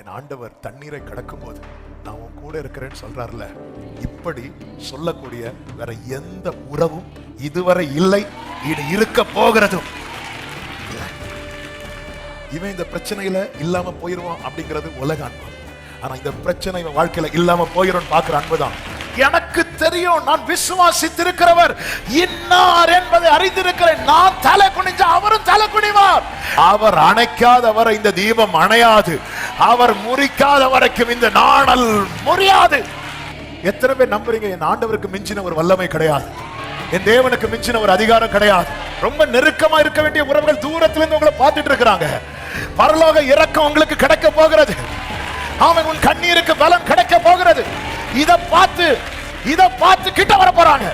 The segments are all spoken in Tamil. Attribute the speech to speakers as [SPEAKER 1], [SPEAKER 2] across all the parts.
[SPEAKER 1] என் ஆண்டவர் தண்ணீரை கடக்கும் போது நான் உன் கூட இருக்கிறேன்னு சொல்றாருல, இப்படி சொல்லக்கூடிய வேற எந்த உறவும் இதுவரை இல்லை, இது இருக்க போகிறதும் இல்லை. இவன் இந்த பிரச்சனையில இல்லாம போயிருவான் அப்படிங்கிறது உலக அன்பு. ஆனா இந்த பிரச்சனை இவன் வாழ்க்கையில இல்லாம போயிரும் பாக்குற அன்புதான். எனக்கு தெரியும், நான் விசுவாசித்திருக்கிறவர் இன்னார் என்பதை அறிந்திருக்கிறேன். நான் தலை குனிஞ்ச அவரும் தலை குனிவார். அவர் அணைக்காதவரை இந்த தீபம் அணையாது, அவர் முறிக்காத வரைக்கும் இந்த நாணல் முறியாது. எத்தனை பேர் நம்புறீங்க என் ஆண்டவருக்கு மிஞ்சின ஒரு வல்லமை கிடையாது, என் தேவனுக்கு மிஞ்சின ஒரு அதிகாரம் கிடையாது? ரொம்ப நெருக்கமா இருக்க வேண்டிய உறவுகள் தூரத்துல இருந்து உங்களை பார்த்துட்டு இருக்கிறாங்க. பரலோக இரக்கம் உங்களுக்கு கிடைக்க போகிறது. அவன் உன் கண்ணீருக்கு பலம் கிடைக்க போகிறது. இத பார்த்து கிட்ட வர போறாங்க.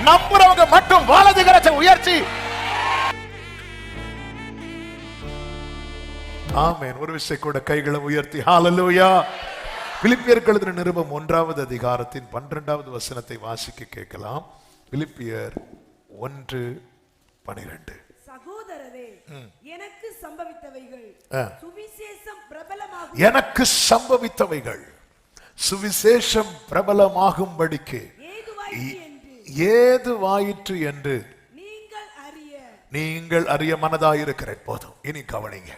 [SPEAKER 1] நம்புறவங்க மட்டும் வலது கரத்தை உயர்த்தி ஆமென். ஒரு விஷயம் கூட கைகளை உயர்த்தி ஹalleluya. பிலிப்பியருக்கு எழுதின நிருபம் 1வது அதிகாரத்தின் 12வது வசனத்தை வாசிக்க கேட்கலாம். பிலிப்பியர் 1:12.
[SPEAKER 2] சகோதரரே, எனக்கு சம்பவித்தவைகள் சுவிசேஷம் பிரபலமாகும்படிக்கு ஏதுவாயிற்று என்று நீங்கள் அறிய மனதாயிருக்கிறேன். போதும், இனி கவனிங்க.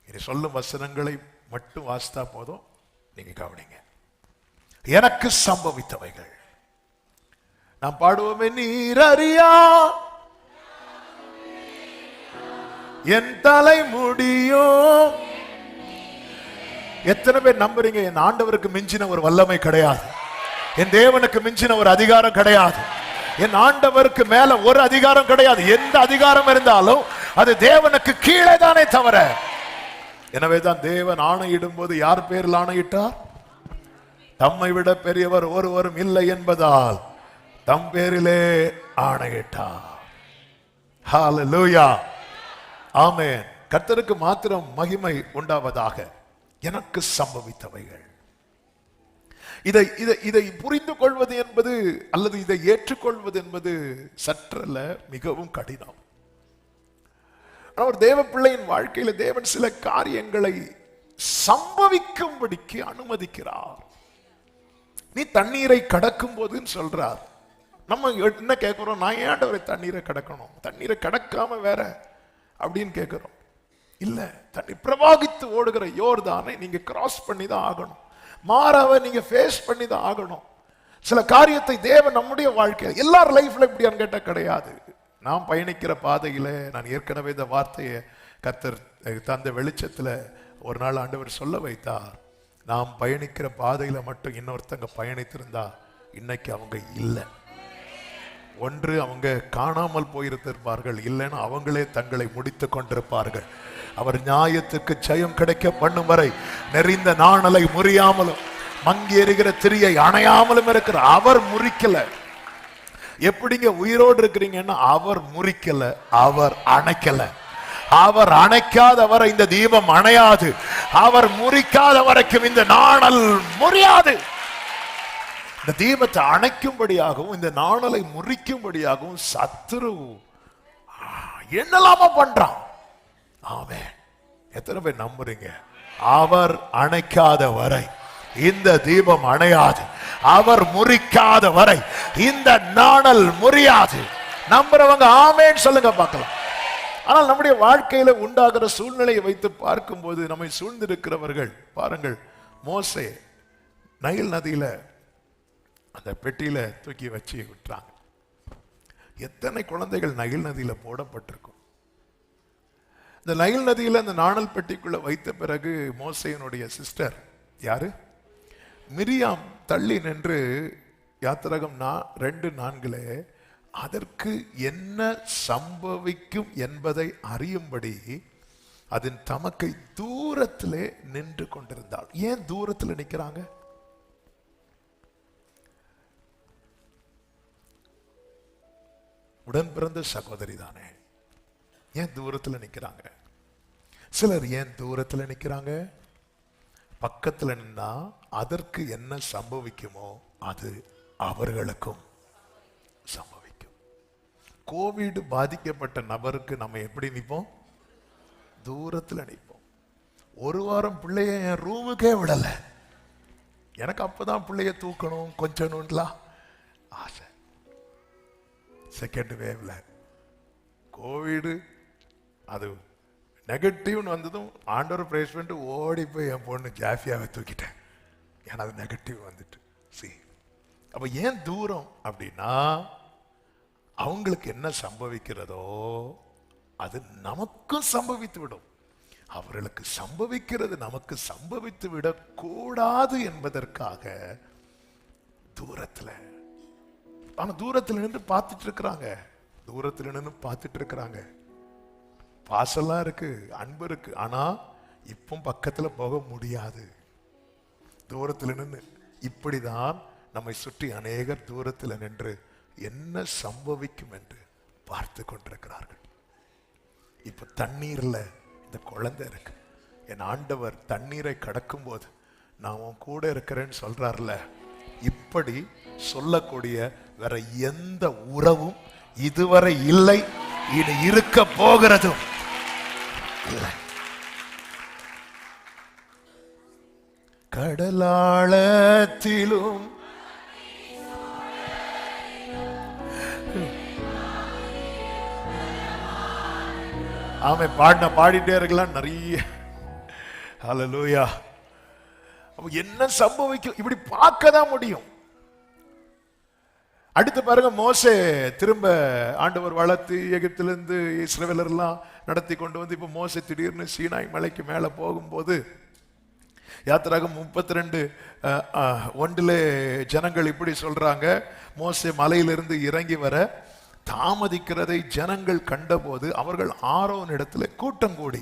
[SPEAKER 2] இனி சொல்லும் வசனங்களை மட்டும் வாசித்தா போதும், நீங்க கவனிங்க. எனக்கு சம்பவித்தவைகள். நாம் பாடுவோமே, நீர் அறியா என் தலை முடியும். எத்தனை பேர் நம்புறீங்க என் ஆண்டவருக்கு மிஞ்சின ஒரு வல்லமை கிடையாது, என் தேவனுக்கு மிஞ்சின ஒரு அதிகாரம் கிடையாது, என் ஆண்டவருக்கு மேல ஒரு அதிகாரம் கிடையாது. எந்த அதிகாரம் இருந்தாலும் அது தேவனுக்கு கீழே தானே தவிர. எனவேதான் தேவன் ஆணையிடும் போது யார் பேரில் ஆணையிட்டார்? தம்மை விட பெரியவர் ஒருவரும் இல்லை என்பதால் தம் பேரிலே ஆணையிட்டார். ஹalleluya, ஆமென். கர்த்தருக்கு மாத்திரம் மகிமை உண்டாவதாக. எனக்கு சம்பவித்தவைகள். இதை புரிந்து கொள்வது என்பது அல்லது இதை ஏற்றுக்கொள்வது என்பது சற்றல்ல, மிகவும் கடினம். அவர் தேவ பிள்ளையின் வாழ்க்கையில தேவன் சில காரியங்களை சம்பவிக்கும்படிக்கு அனுமதிக்கிறார். நீ தண்ணீரை கடக்கும் போதுன்னு சொல்றார். நம்ம என்ன கேட்கிறோம்? நான் ஏன் ஆண்டவரை தண்ணீரை கடக்கணும், தண்ணீரை கடக்காம வேற அப்படின்னு கேட்கிறோம். இல்ல, தண்ணி பிரவாகித்து ஓடுகிற யோர்தானை நீங்க கிராஸ் பண்ணி தான் ஆகணும். மாறாவை நீங்க ஃபேஸ் பண்ணி தான் ஆகணும். சில காரியத்தை தேவன் நம்முடைய வாழ்க்கையில் எல்லார் லைஃப்ல இப்படியான்னு கேட்டா கிடையாது. நாம் பயணிக்கிற பாதையில, நான் ஏற்கனவே இந்த வார்த்தையை கர்த்தர் தந்த வெளிச்சத்துல ஒரு நாள் ஆண்டவர் சொல்ல வைத்தார். நாம் பயணிக்கிற பாதையில மட்டும் இன்னொருத்தங்க பயணித்திருந்தா இன்னைக்கு அவங்க இல்லை. ஒன்று அவங்க காணாமல் போயிருந்திருப்பார்கள், இல்லைன்னா அவங்களே தங்களை முடித்து கொண்டிருப்பார்கள். அவர் நியாயத்துக்கு ஜெயம் கிடைக்க பண்ணும் வரை நெறிந்த நாணலை முறியாமலும் மங்கி எறிகிற திரியை அணையாமலும் இருக்கிற அவர் முறிக்கல. எப்படிங்க உயிரோடு இருக்கிறீங்கன்னா அவர் முறிக்கல, அவர் அணைக்கல. அவர் அணைக்காத வரை இந்த தீபம் அணையாது, அவர் முறிக்காத வரைக்கும் இந்த நாணல் முறியாது. இந்த தீபத்தை அணைக்கும்படியாகவும் இந்த நாணலை முறிக்கும்படியாகவும் சத்துரு என்னலாமா பண்றான். ஆமென். எத்தனை பேர் நம்புறீங்க? அவர் அணைக்காத வரை இந்த தீபம் அணையாது, அவர் முறிக்காத வரை இந்த நாணல் முறியாது. நம்புறவங்க ஆமென் சொல்லுங்க பார்க்கலாம். ஆனால் நம்முடைய வாழ்க்கையில உண்டாகிற சூழ்நிலையை வைத்து பார்க்கும்போது நம்மை சூழ்ந்திருக்கிறவர்கள் பாருங்கள். மோசே நைல் நதியில அந்த பெட்டியில தூக்கி வச்சு விட்டுறாங்க. எத்தனை குழந்தைகள் நைல் நதியில போடப்பட்டிருக்கும். இந்த நைல் நதியில அந்த நாணல் பெட்டிக்குள்ள வைத்த பிறகு மோசேயினுடைய சிஸ்டர் யாரு? மிரியாம் தள்ளி நின்று யாத்திராகமம் 2:4 அதற்கு என்ன சம்பவிக்கும் என்பதை அறியும்படி அதன் தமக்கை தூரத்திலே நின்று கொண்டிருந்தாள். ஏன் தூரத்தில் நிற்கிறாங்க? உடன் பிறந்த சகோதரி தானே, ஏன் தூரத்தில் நிற்கிறாங்க? சிலர் ஏன் தூரத்தில் நிற்கிறாங்க? பக்கத்தில் நின்னா அதற்கு என்ன சம்பவிக்குமோ அது அவர்களுக்கும் சம்பவிக்கும். கோவிட் பாதிக்கப்பட்ட நபருக்கு நம்ம எப்படி நிற்போம்? தூரத்தில் நிற்போம். ஒரு வாரம் பிள்ளைய என் ரூமுக்கே விடல. எனக்கு அப்பதான் பிள்ளைய தூக்கணும் கொஞ்சணும்லாம் ஆசை. செகண்ட் வேவ்ல கோவிடு அது நெகட்டிவ்னு வந்ததும் ஆண்டவர் பிரைஸ் பண்ணிட்டு ஓடி போய் என் பொண்ணு ஜாஃபியாவை தூக்கிட்டேன். ஏன்னா அது நெகட்டிவ் வந்துட்டு. அப்ப ஏன் தூரம் அப்படின்னா, அவங்களுக்கு என்ன சம்பவிக்கிறதோ அது நமக்கும் சம்பவித்து விடும். அவர்களுக்கு சம்பவிக்கிறது நமக்கு சம்பவித்து விடக்கூடாது என்பதற்காக தூரத்துல, ஆனா தூரத்துல நின்று பார்த்துட்டு இருக்கிறாங்க. தூரத்துல நின்று பார்த்துட்டு இருக்கிறாங்க. பாசெல்லாம் இருக்கு, அன்பு இருக்கு. ஆனா இப்போ பக்கத்துல போக முடியாது. தூரத்துல நின்று இப்படிதான் நம்மை சுற்றி அநேகர் தூரத்தில் நின்று என்ன சம்பவிக்கும் என்று பார்த்து கொண்டிருக்கிறார்கள். இப்ப தண்ணீர்ல இந்த குழந்தை இருக்கு. என் ஆண்டவர் தண்ணீரை கடக்கும் போது நான் உன் கூட இருக்கிறேன்னு சொல்றாருல, இப்படி சொல்லக்கூடிய வேற எந்த உறவும் இதுவரை இல்லை, இனி இருக்க போகிறதும் இல்லை. கடலாளத்திலும் அவன் பாடிட்டே இருக்கலாம் நிறைய. ஹல்லேலூயா. என்ன சம்பவிக்கும் இப்படி பார்க்க தான் முடியும். அடுத்து பாருங்க, மோசே திரும்ப ஆண்டவர் வளர்த்து எகிப்திலிருந்து இஸ்ரவேலர் எல்லாம் நடத்தி கொண்டு வந்து இப்ப மோசே திடீர்னு சீனாய் மலைக்கு மேல போகும்போது யாத்திராகம் 32:1 ஜனங்கள் இப்படி சொல்றாங்க, மோசே மலையிலிருந்து இறங்கி வர தாமதிக்கிறதை ஜனங்கள் கண்டபோது அவர்கள் ஆரோன் இடத்துல கூட்டம் கூடி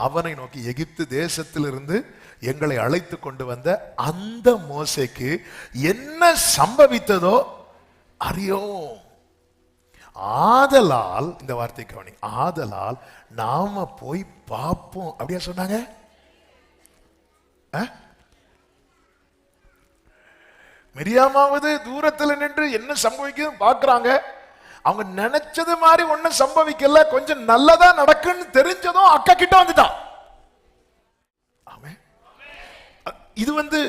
[SPEAKER 2] அவனை நோக்கி, எகிப்து தேசத்திலிருந்து எங்களை அழைத்து கொண்டு வந்த அந்த மோசேக்கு என்ன சம்பவித்ததோ அறியோம். ஆதலால், இந்த வார்த்தை கவனி, ஆதலால் நாம போய் பார்ப்போம். அப்படியா சொன்னாங்க? மிரியாமாவது தூரத்தில் நின்று என்ன சம்பவிக்குது பார்க்கறாங்க. அவங்க நினைச்சது மாதிரி ஒன்னும் சம்பவிக்கல, கொஞ்சம் நல்லதா நடக்குன்னு தெரிஞ்சதும் அக்கா கிட்ட வந்துட்டான். இது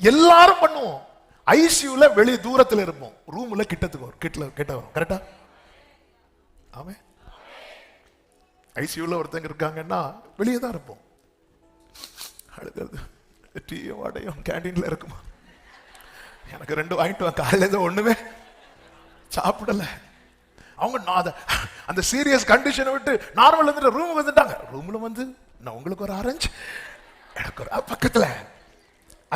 [SPEAKER 2] எல்லாரும் பண்ணுவோம். ஐசியூல வெளியே தூரத்தில் இருப்போம், ரூம்ல கிட்ட வரும். கரெக்டா? ஆமே. ஐசியூல ஒருத்தங்க இருக்காங்கன்னா வெளியே தான் இருப்போம். அடுத்தது டீயும் வடையும் கேண்டீன்ல இருக்குமா? எனக்கு 2 வாங்கிட்டு வா, காலையில ஒண்ணுமே சாப்பிடல. அவங்க அந்த சீரியஸ் கண்டிஷனை விட்டு நார்மல் வந்துட்டு ரூம் வந்துட்டாங்க. ரூம்ல நான் உங்களுக்கு ஒரு ஆரஞ்சு, எனக்கு ஒரு பக்கத்துல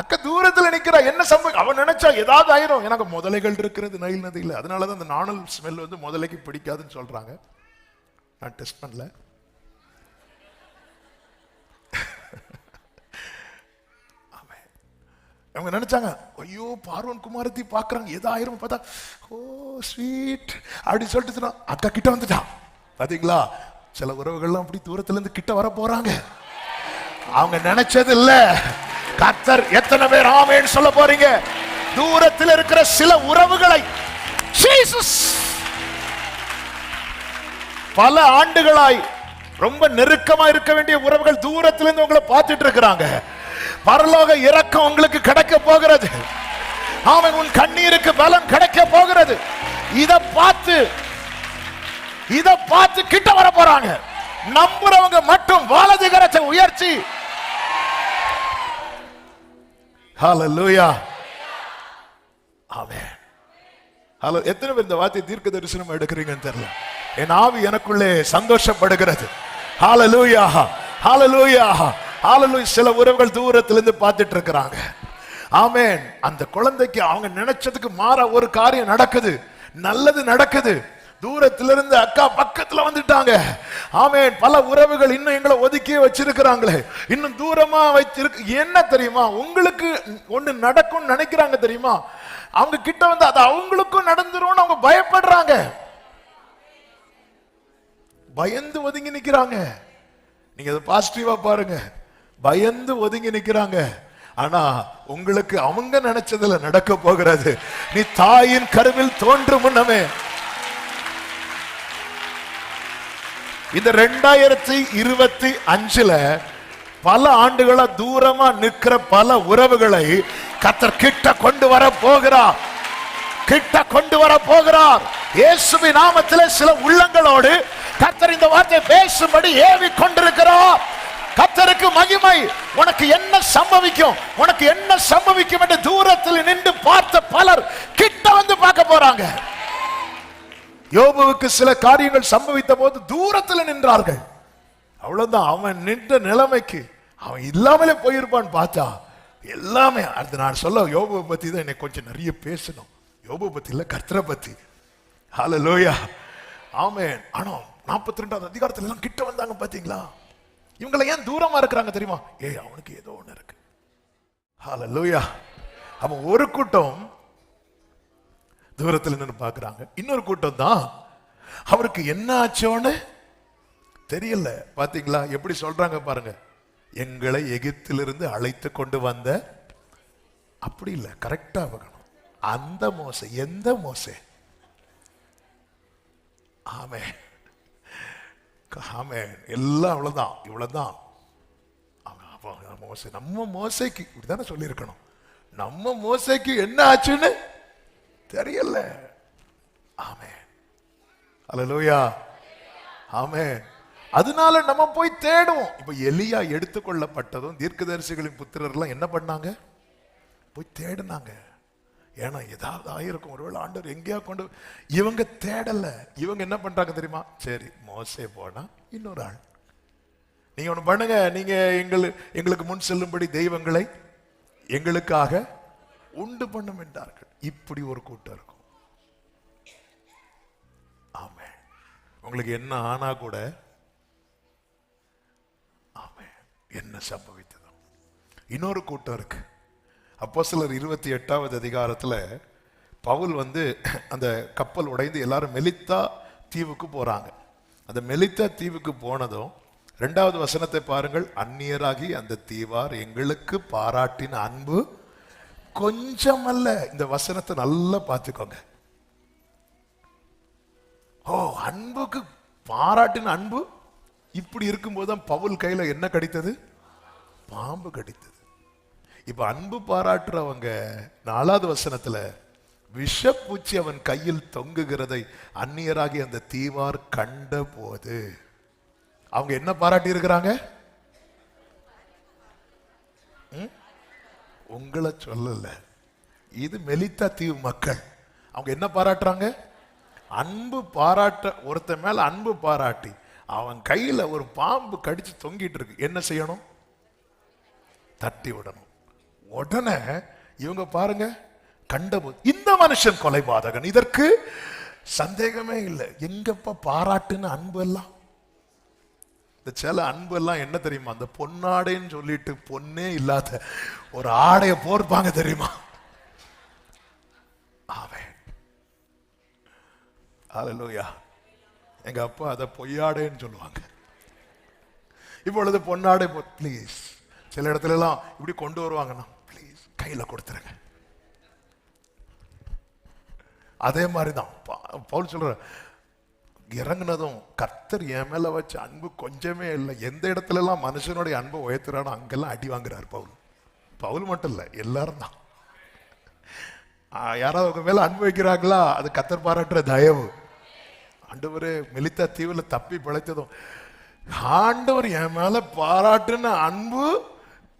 [SPEAKER 2] அக்கா தூரத்துல நிக்கிறா. என்ன சம்பவம்? அவன் நினைச்சா ஏதாவது ஆயிரும். எனக்கு முதலைகள் இருக்கிறது நைல் நதியில், அதனாலதான் அந்த நாணல் ஸ்மெல் முதலைக்கு பிடிக்காதுன்னு சொல்றாங்க. நான் டெஸ்ட் பண்ணல. அவங்க நினைச்சாங்க, ஐயோ பார்வன் குமாரத்தி பாக்குறாங்க, ஏதாயிரம் பார்த்தா ஓ ஸ்வீட் அப்படி சொல்லிட்டு அக்கா கிட்ட வந்துட்டான். பாத்தீங்களா, சில உறவுகள்லாம் அப்படி தூரத்துல இருந்து கிட்ட வர போறாங்க. அவங்க நினைச்சது இல்ல. கர்த்தர் எத்தனை பேர் ஆமென் சொல்ல போறீங்க? தூரத்தில் இருக்கிற சில உறவுகளை ஜீசஸ் பல ஆண்டுகளாய் ரொம்ப நெருக்கமா இருக்க வேண்டிய உறவுகள் தூரத்திலிருந்து உங்களை பார்த்துட்டு இருக்கிறாங்க. பரலோக இரக்கம் உங்களுக்கு கிடைக்க போகிறது. அவன் உன் கண்ணீருக்கு பலம் கிடைக்க போகிறது. இத பார்த்து கிட்ட வர போறாங்க. நம்புறவங்க மட்டும் வலது கரத்தை உயர்த்தி ஹல்லேலூயா. ஆமென். ஹலோ, எத்தனை பேர் இந்த வார்த்தை தீர்க்க தரிசனம் எடுக்கிறீங்கன்னு தெரியல. என் ஆவி எனக்குள்ளே சந்தோஷப்படுகிறது. ஹல்லேலூயா, ஹல்லேலூயா, ஹல்லேலூயா. சில உறவுகள் தூரத்திலிருந்து பார்த்துட்டு இருக்கிறாங்க. ஆமென். அந்த குழந்தைக்கு அவங்க நினைச்சதுக்கு மாற ஒரு காரியம் நடக்குது, நல்லது நடக்குது. தூரத்திலிருந்து அக்கா பக்கத்துல வந்துட்டாங்க. ஆமென். பல உறவுகள் இன்னும் எங்களை ஒதுக்கியே வச்சிருக்கிறாங்களே, இன்னும் தூரமா வச்சிருக்கு. என்ன தெரியுமா, உங்களுக்கு ஒண்ணு நடக்கும் நினைக்கிறாங்க தெரியுமா, அவங்க கிட்ட அது அவங்களுக்கும் நடந்துரும் அவங்க பயப்படுறாங்க, பயந்து ஒதுங்கி நிக்கிறாங்க. நீங்க அதை பாசிட்டிவா பாருங்க. பயந்து ஒதுங்கி நிக்கிறாங்க. ஆனா உங்களுக்கு அவங்க நினைச்சதுல நடக்க போகிறது. நீ தாயின் கருவில் தோன்றும் முன்னமே இந்த 2025 பல ஆண்டுகளா தூரமா நிற்கிற பல உறவுகளை கர்த்தர் கிட்ட கொண்டு வர போகிறார். கிட்ட கொண்டு வர போகிறார். இயேசுவின் நாமத்திலே சில உள்ளங்களோடு கர்த்தர் இந்த வார்த்தை பேசும்படி ஏவி கொண்டிருக்கிறார். கர்த்தருக்கு மகிமை. உனக்கு என்ன சம்பவிக்கும், உனக்கு என்ன சம்பவிக்கும் என்று தூரத்தில் நின்று பார்த்த பலர் கிட்ட வந்து பார்க்க போறாங்க. யோபுவுக்கு சில காரியங்கள் சம்பவித்த போது தூரத்தில் நின்றார்கள். அவ்வளவுதான். அவன் நின்ற நிலைமைக்கு அவன் இல்லாமலே போயிருப்பான்னு பார்த்தா எல்லாமே அது நான் சொல்ல யோபுவை பத்தி தான் எனக்கு கொஞ்சம் நிறைய பேசணும். யோபு பத்தி இல்ல, கர்த்தரை பத்தி. ஹல்லேலூயா, ஆமென். ஆனா 42வது அதிகாரத்துல எல்லாம் கிட்ட வந்தாங்க பாத்தீங்களா? இவங்களை ஏன் தூரமா இருக்கிறாங்க தெரியுமா? அவனுக்கு ஏதோ ஒண்ணு இருக்கு. ஹல்லேலூயா. அவன் ஒரு கூட்டம் தூரத்துல நின்று பாக்குறாங்க, இன்னொரு கூட்டம் தான் அவருக்கு என்ன ஆச்சோன்னு தெரியல. பாத்தீங்களா எப்படி சொல்றாங்க பாருங்க. எங்களை எகிப்திலிருந்து அழைத்து கொண்டு வந்த, அப்படி இல்ல, கரெக்டா பார்க்கணும். அந்த மோசே. எந்த மோசே? ஆமென், ஆமென். எல்லாம் அவ்வளவுதான், இவ்வளவுதான். மோசே, நம்ம மோசைக்கு இப்படித்தானே சொல்லி இருக்கணும். நம்ம மோசைக்கு என்ன ஆச்சுன்னு தெரியல. ஆமென், அல்லேலூயா, ஆமென். அதனால நம்ம போய் தேடுவோம். இப்ப எலியா எடுத்துக்கொள்ளப்பட்டதும் தீர்க்கதரிசிகளின் புத்திரர்லாம் என்ன பண்ணாங்க? போய் தேடினாங்க. ஏன்னா ஏதாவது ஆயிருக்கும், ஒருவேளை ஆண்டவர் எங்கேயா கொண்டு. இவங்க தேடல. இவங்க என்ன பண்றாங்க தெரியுமா? சரி, மோசே போனா இன்னொரு ஆள். நீங்க ஒண்ணு பண்ணுங்க, நீங்க எங்களுக்கு முன் செல்லும்படி தெய்வங்களை எங்களுக்காக உண்டு பண்ணும் என்றார்கள். இப்படி ஒரு கூட்டம் இருக்கும். ஆமே, உங்களுக்கு என்ன ஆனா கூட ஆமே என்ன சம்பவித்ததோ. இன்னொரு கூட்டம் இருக்கு. அப்போஸ்தலர் 28வது அதிகாரத்துல பவுல் அந்த கப்பல் உடைந்து எல்லாரும் மெலித்தா தீவுக்கு போறாங்க. அந்த மெலித்தா தீவுக்கு போனதும் 2வது வசனத்தை பாருங்கள். அந்நியராகி அந்த தீவார் எங்களுக்கு பாராட்டின அன்பு கொஞ்சம் அல்ல. இந்த வசனத்தை நல்லா பார்த்துக்கோங்க. அன்புக்கு பாராட்டின அன்பு. இப்படி இருக்கும்போதுதான் பவுல் கையில என்ன கடித்தது? பாம்பு கடித்தது. இப்ப அன்பு பாராட்டுறவங்க 4வது வசனத்துல விஷப்பூச்சி அவன் கையில் தொங்குகிறதை அந்நியராகி அந்த தீவார் கண்ட போது அவங்க என்ன பாராட்டி இருக்கிறாங்க? உங்களை சொல்லல, இது மெலித்தா தீவு மக்கள். அவங்க என்ன பாராட்டுறாங்க? அன்பு பாராட்ட. ஒருத்தன் மேல அன்பு பாராட்டி அவன் கையில ஒரு பாம்பு கடிச்சு தொங்கிட்டு இருக்கு. என்ன செய்யணும்? தட்டி விடணும். உடனே இவங்க பாருங்க, கண்டபோது இந்த மனுஷன் கொலைபாதகன், இதற்கு சந்தேகமே இல்லை. எங்கப்பா பாராட்டுன்னு அன்பு எல்லாம்? இந்த சில அன்பு எல்லாம் என்ன தெரியுமா? அந்த பொன்னாடைன்னு சொல்லிட்டு பொன்னே இல்லாத ஒரு ஆடைய போர்ப்பாங்க தெரியுமா? ஹல்லேலூயா. எங்க அப்பா அதை பொய்யாடைன்னு சொல்லுவாங்க. இப்பொழுது பொன்னாடை ப்ளீஸ். சில இடத்துல எல்லாம் இப்படி கொண்டு வருவாங்கன்னா ப்ளீஸ் கையில கொடுத்துருங்க. அதே மாதிரிதான் பவுல் சொல்ற, இறங்குனதும் கர்த்தர் என் மேல வச்ச அன்பு கொஞ்சமே இல்லை. எந்த இடத்துல எல்லாம் மனுஷனுடைய அன்பை உயர்த்துறானோ அங்கெல்லாம் அடி வாங்குறாரு பவுல். பவுல் மட்டும் இல்ல, எல்லாரும் தான். யாராவது உங்க மேல அன்பு வைக்கிறாங்களா, அது கர்த்தர் பாராட்டுற தயவு. ஆண்டவரே, மெலித்தா தீவுல தப்பி பிழைத்ததும் ஆண்டவர் என் மேல பாராட்டுன அன்பு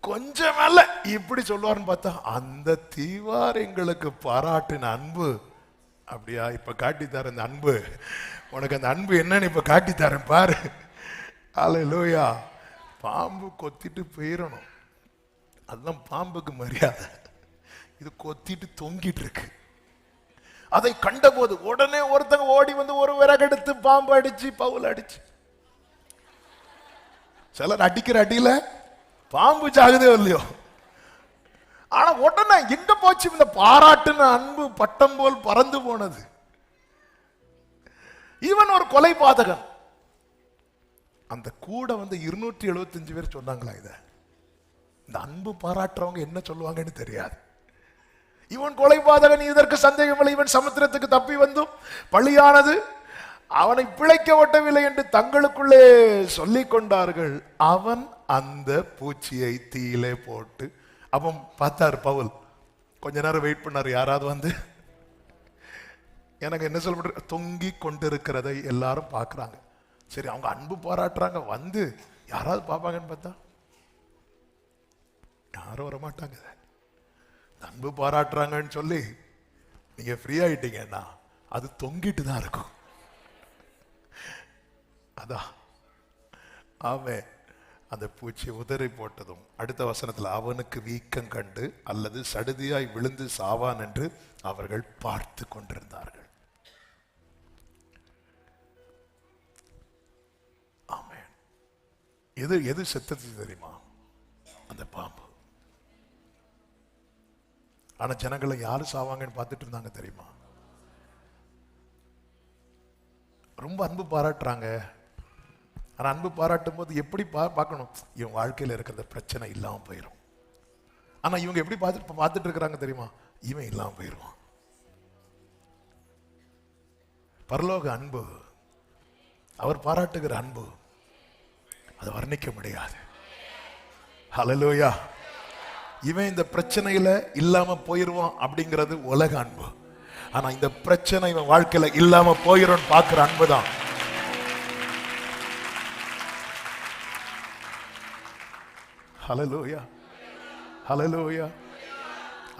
[SPEAKER 2] கொஞ்சம் மேல இப்படி சொல்லுவாருன்னு பார்த்தா அந்த தீவார் எங்களுக்கு பாராட்டின அன்பு. அப்படியா? இப்ப காட்டித்தார அந்த அன்பு. உனக்கு அந்த அன்பு என்னன்னு இப்ப காட்டித்தாரேன் பாரு. ஹல்லேலூயா. பாம்பு கொத்திட்டு போயிடணும், அதுதான் பாம்புக்கு மரியாதை. இது கொத்திட்டு தொங்கிட்டு இருக்கு. அதை கண்டபோது உடனே ஒருத்தங்க ஓடி வந்து ஒரு விறகெடுத்து பாம்பு அடிச்சு பவுல் அடிச்சு. சிலர் அடிக்கிற அடியில பாம்பு சாகுதோ இல்லையோ, ஆனா உடனே எங்க போச்சு இந்த பாராட்டுன அன்பு? பட்டம் போல் பறந்து போனது. இவன் ஒரு கொலைபாதகன். அந்த கூட 275 பேர் சொன்னாங்களா இத? இந்த அன்பு பாராட்டுறவங்க என்ன சொல்லுவாங்கன்னு தெரியாது. இவன் கொலைபாதகன், இதற்கு சந்தேகமில்லை. இவன் சமுத்திரத்துக்கு தப்பி வந்தும் பழியானது அவனை பிழைக்க ஒட்டவில்லை என்று தங்களுக்குள்ளே சொல்லிக் கொண்டார்கள். அவன் அந்த பூச்சியை தீயிலே போட்டு. அப்போ பார்த்தாரு பவுல், கொஞ்ச நேரம் வெயிட் பண்ணாரு, யாராவது வந்து எனக்கு என்ன சொல்ல, தொங்கி கொண்டிருக்கிறதை எல்லாரும் பார்க்கறாங்க. சரி, அவங்க அன்பு பாராட்டுறாங்க, வந்து யாராவது பார்ப்பாங்கன்னு பார்த்தா யாரும் வரமாட்டாங்க. அன்பு பாராட்டுறாங்கன்னு சொல்லி நீங்க ஃப்ரீ ஆயிட்டீங்கன்னா அது தொங்கிட்டு தான் இருக்கும். அதான் ஆமே. அந்த பூச்சி உதறி போட்டதும் அடுத்த வசனத்தில், அவனுக்கு வீக்கம் கண்டு அல்லது சடுதியாய் விழுந்து சாவான் என்று அவர்கள் பார்த்து கொண்டிருந்தார்கள். ஆமே. எது செத்தது தெரியுமா? அந்த பாம்பு. ஆனா ஜனங்களை யாரு சாவாங்கன்னு பார்த்துட்டு இருந்தாங்க தெரியுமா? ரொம்ப அன்பு பாராட்டுறாங்க. ஆனா அன்பு பாராட்டும் போது எப்படி பார்க்கணும்? இவன் வாழ்க்கையில் இருக்கிற பிரச்சனை இல்லாம போயிடும். ஆனா இவங்க எப்படி பார்த்துட்டு இருக்கிறாங்க தெரியுமா? இவன் இல்லாம போயிடுவான். பரலோக அன்பு, அவர் பாராட்டுகிற அன்பு, அதை வர்ணிக்க முடியாது. ஹல்லேலூயா. இவன் இந்த பிரச்சனையில இல்லாம போயிருவான் அப்படிங்கிறது உலக அன்பு. ஆனா இந்த பிரச்சனை இவன் வாழ்க்கையில இல்லாம போயிரும் பார்க்கிற அன்புதான். ஹல்லேலூயா, ஹல்லேலூயா.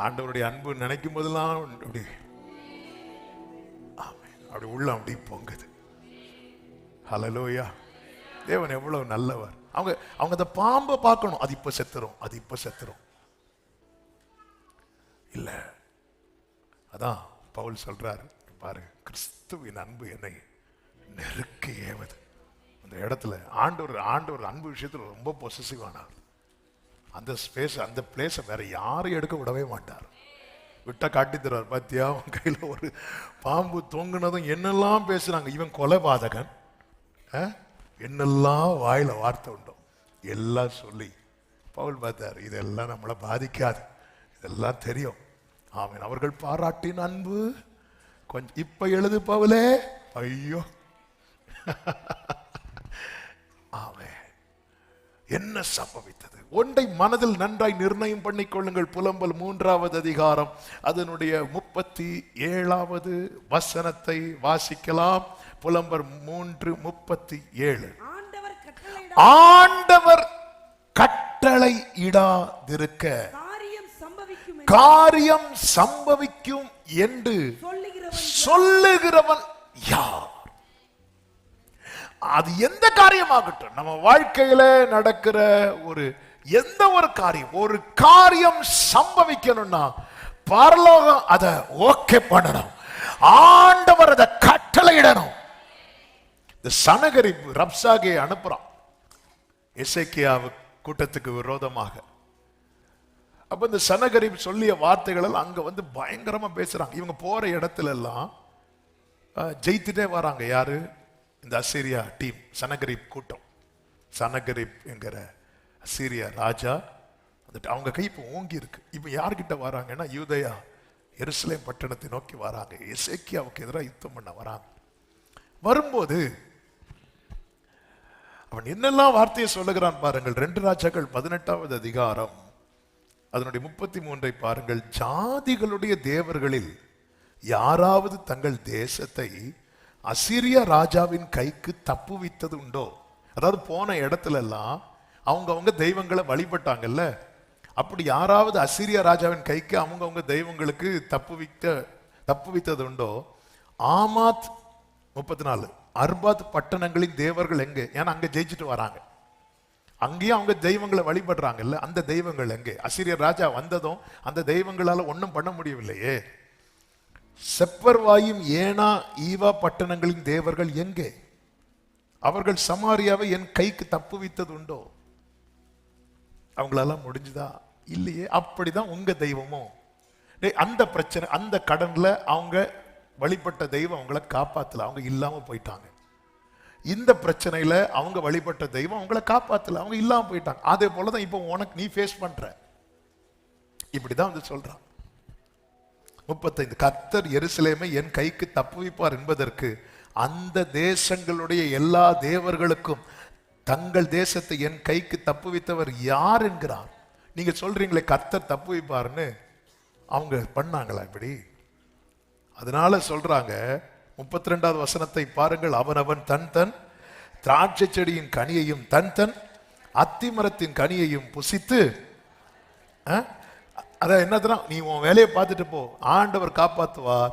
[SPEAKER 2] ஆண்டவருடைய அன்பு நினைக்கும் போதெல்லாம் அப்படி அப்படி உள்ள அப்படி பொங்குது. ஹல்லேலூயா. தேவன் எவ்வளவு நல்லவர். அவங்க அந்த பாம்பை பார்க்கணும், அது இப்ப செத்துரும், அது இப்ப செத்துரும் இல்ல. அதான் பவுல் சொல்றாரு, பாரு, கிறிஸ்துவின் அன்பு என்னை நெருக்கி ஏவது. அந்த இடத்துல ஆண்டவர் அன்பு விஷயத்துல ரொம்ப பொசசிவ் ஆனார். அந்த ஸ்பேஸ், அந்த பிளேஸை வேற யாரும் எடுக்க விடவே மாட்டார். விட்டா காட்டி தருவார். பாத்தியா, அவன் கையில ஒரு பாம்பு தொங்குனதும் என்னெல்லாம் பேசுறாங்க, இவன் கொலைபாதகன், என்னெல்லாம் வாயில வார்த்தை உண்டோ எல்லாம் சொல்லி பவுல் பார்த்தார், இதெல்லாம் நம்மளை பாதிக்காது, இதெல்லாம் தெரியும். ஆமீன். அவர்கள் பாராட்டின் அன்பு கொஞ்சம் இப்ப எழுது பவுலே, ஐயோ. ஆமே. என்ன சம்பவித்தது? ஒன்றை மனதில் நன்றாய் நிர்ணயம் பண்ணிக் கொள்ளுங்கள். புலம்பல் 3வது அதிகாரம் அதனுடைய 37வது வசனத்தை வாசிக்கலாம். புலம்பர் 3:37. ஆண்டவர் கட்டளை இடாதிருக்க காரியம் சம்பவிக்கும் என்று சொல்லுகிறவன் யார்? அது எந்த காரியமாகட்டும், நம்ம வாழ்க்கையில நடக்கிற எந்த ஒரு காரியம் சம்பவிக்கணும்னா பரலோகம் அதை ஓகே பண்ணணும், ஆண்டவர் அதை கட்டளையிடணும். இந்த சனகரிப்பு ரப்சாகே அனுப்புறான் எசேக்கியாவு கூட்டத்துக்கு விரோதமாக. அப்ப இந்த சனகரிப் சொல்லிய வார்த்தைகள் எல்லாம் அங்க வந்து பயங்கரமா பேசுறாங்க. இவங்க போற இடத்துல எல்லாம் ஜெயித்துட்டே வராங்க. யாரு? இந்த அசீரியா டீம், சனகரிப் கூட்டம். சனகரிப் என்கிற அசீரியா ராஜா, அவங்க கை இப்ப ஓங்கி இருக்கு. இப்ப யார்கிட்ட வராங்கன்னா யூதயா எருசலேம் பட்டணத்தை நோக்கி வராங்க. எசேக்கியாவுக்கு எதிராக யுத்தம் பண்ண வராங்க. வரும்போது அவன் என்னெல்லாம் வார்த்தையை சொல்லுகிறான் பாருங்கள். 2 ராஜாக்கள் 18வது அதிகாரம் அதனுடைய 33 பாருங்கள். ஜாதிகளுடைய தேவர்களில் யாராவது தங்கள் தேசத்தை அசீரியா ராஜாவின் கைக்கு தப்புவித்தது உண்டோ? அதாவது போன இடத்துல எல்லாம் அவங்க தெய்வங்களை வழிபட்டாங்கல்ல, அப்படி யாராவது அசீரியா ராஜாவின் கைக்கு அவங்க தெய்வங்களுக்கு தப்புவித்தது உண்டோ? ஆமாத் 34 அர்பாத் பட்டணங்களின் தேவர்கள் எங்கே? ஏன்னா அங்க ஜெயிச்சுட்டு வராங்க, அங்கேயும் அவங்க தெய்வங்களை வழிபடுறாங்கல்ல, அந்த தெய்வங்கள் எங்கே? அசீரியர் ராஜா வந்ததும் அந்த தெய்வங்களால ஒன்றும் பண்ண முடியவில்லையே. செப்பர்வாயும் ஏனா ஈவா பட்டணங்களின் தேவர்கள் எங்கே? அவர்கள் சமாரியாவை என் கைக்கு தப்புவித்தது உண்டோ? அவங்களால முடிஞ்சுதா? இல்லையே. அப்படிதான் உங்க தெய்வமும். அந்த பிரச்சனை, அந்த கடன்ல அவங்க வழிபட்ட தெய்வம் அவங்கள காப்பாத்தல, அவங்க இல்லாம போயிட்டாங்க. இந்த பிரச்சனையில அவங்க வழிபட்ட தெய்வம் அவங்கள காப்பாத்தல, அவங்க இல்லாம போயிட்டாங்க. அதே போலதான் இப்போ உனக்கு நீ ஃபேஸ் பண்ற. இப்படிதான் வந்து சொல்றான் 35. கர்த்தர் எருசலேமை என் கைக்கு தப்புவிப்பார் என்பதற்கு அந்த தேசங்களுடைய எல்லா தேவர்களுக்கும் தங்கள் தேசத்தை என் கைக்கு தப்புவித்தவர் யார் என்கிறார். நீங்க சொல்றீங்களே கர்த்தர் தப்பு வைப்பாருன்னு, அவங்க பண்ணாங்களா இப்படி? அதனால சொல்றாங்க 32வது வசனத்தை பாருங்கள். அவனவன் தன் தன் திராட்சை செடியின் கனியையும் தன் தன் அத்திமரத்தின் கனியையும் புசித்து, அத என்னதுன்னா நீ உன் வேலையை பார்த்துட்டு போ, ஆண்டவர் காப்பாத்துவார்,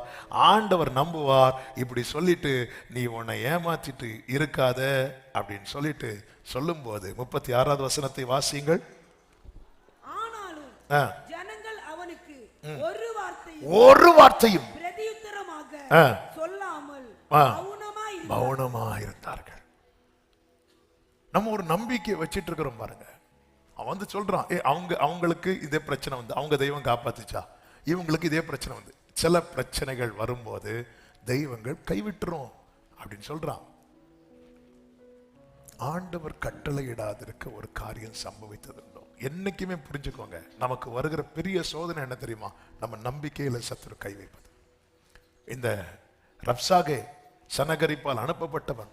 [SPEAKER 2] ஆண்டவர் நம்புவார், இப்படி சொல்லிட்டு நீ உன்னை ஏமாத்திட்டு இருக்காத அப்படின்னு சொல்லிட்டு சொல்லும்போது 36வது வசனத்தை வாசியுங்கள்.
[SPEAKER 3] ஆனாலும் ஜனங்கள் அவனுக்கு ஒரு வார்த்தையும் பிரதியுத்தரமாக சொல்லாமல்
[SPEAKER 2] மௌனமாய் இருந்தார்கள். நம்ம ஒரு நம்பிக்கை வச்சிட்டு இருக்கிறோம் பாருங்க. அவன் வந்து சொல்றான், அவங்களுக்கு இதே பிரச்சனை வந்து அவங்க தெய்வம் காப்பாத்துச்சா, இவங்களுக்கு இதே பிரச்சனை வந்து, சில பிரச்சனைகள் வரும்போது தெய்வங்கள் கைவிட்டுரும் அப்படின்னு சொல்றான். ஆண்டவர் கட்டளையிடாதிருக்க ஒரு காரியம் சம்பவித்ததுண்டோ? என்னைக்குமே புரிஞ்சுக்கோங்க, நமக்கு வருகிற பெரிய சோதனை என்ன தெரியுமா? நம்ம நம்பிக்கையில சத்துரு கை வைப்பது. இந்த ரப்சாகே சனகரிப்பால் அனுப்பப்பட்டவன்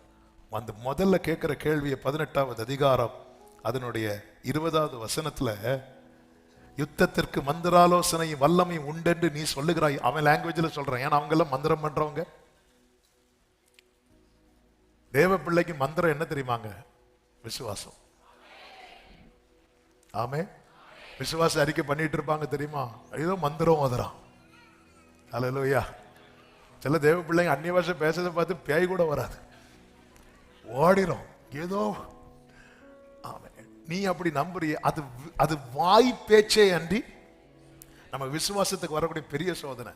[SPEAKER 2] வந்து முதல்ல கேட்கிற கேள்வியை 18வது அதிகாரம் அதனுடைய 20வது வசனத்துல, யுத்தத்திற்கு மந்திராலோசனையும் வல்லமையும் உண்டென்று நீ சொல்லுகிறாய். அவன் லாங்குவேஜ்ல சொல்றான், ஏன்னா அவங்க எல்லாம் மந்திரம் பண்றவங்க. தேவ பிள்ளைக்கு மந்திரம் என்ன தெரியுமாங்க? விசுவாசம். ஆமே, விசுவாச அறிக்கை பண்ணிட்டு இருப்பாங்க தெரியுமா? ஏதோ மந்திரம் ஓதுறான். அல்லேலூயா. சில தேவ பிள்ளைங்க அந்நிய பாஷை பேசுறதை பார்த்து பேய் கூட வராது, ஓடிரும் ஏதோ. நீ அப்படி நம்புறிய, அது வாய் பேச்சே அன்றி நம்ம விசுவாசத்துக்கு வரக்கூடிய பெரிய சோதனை.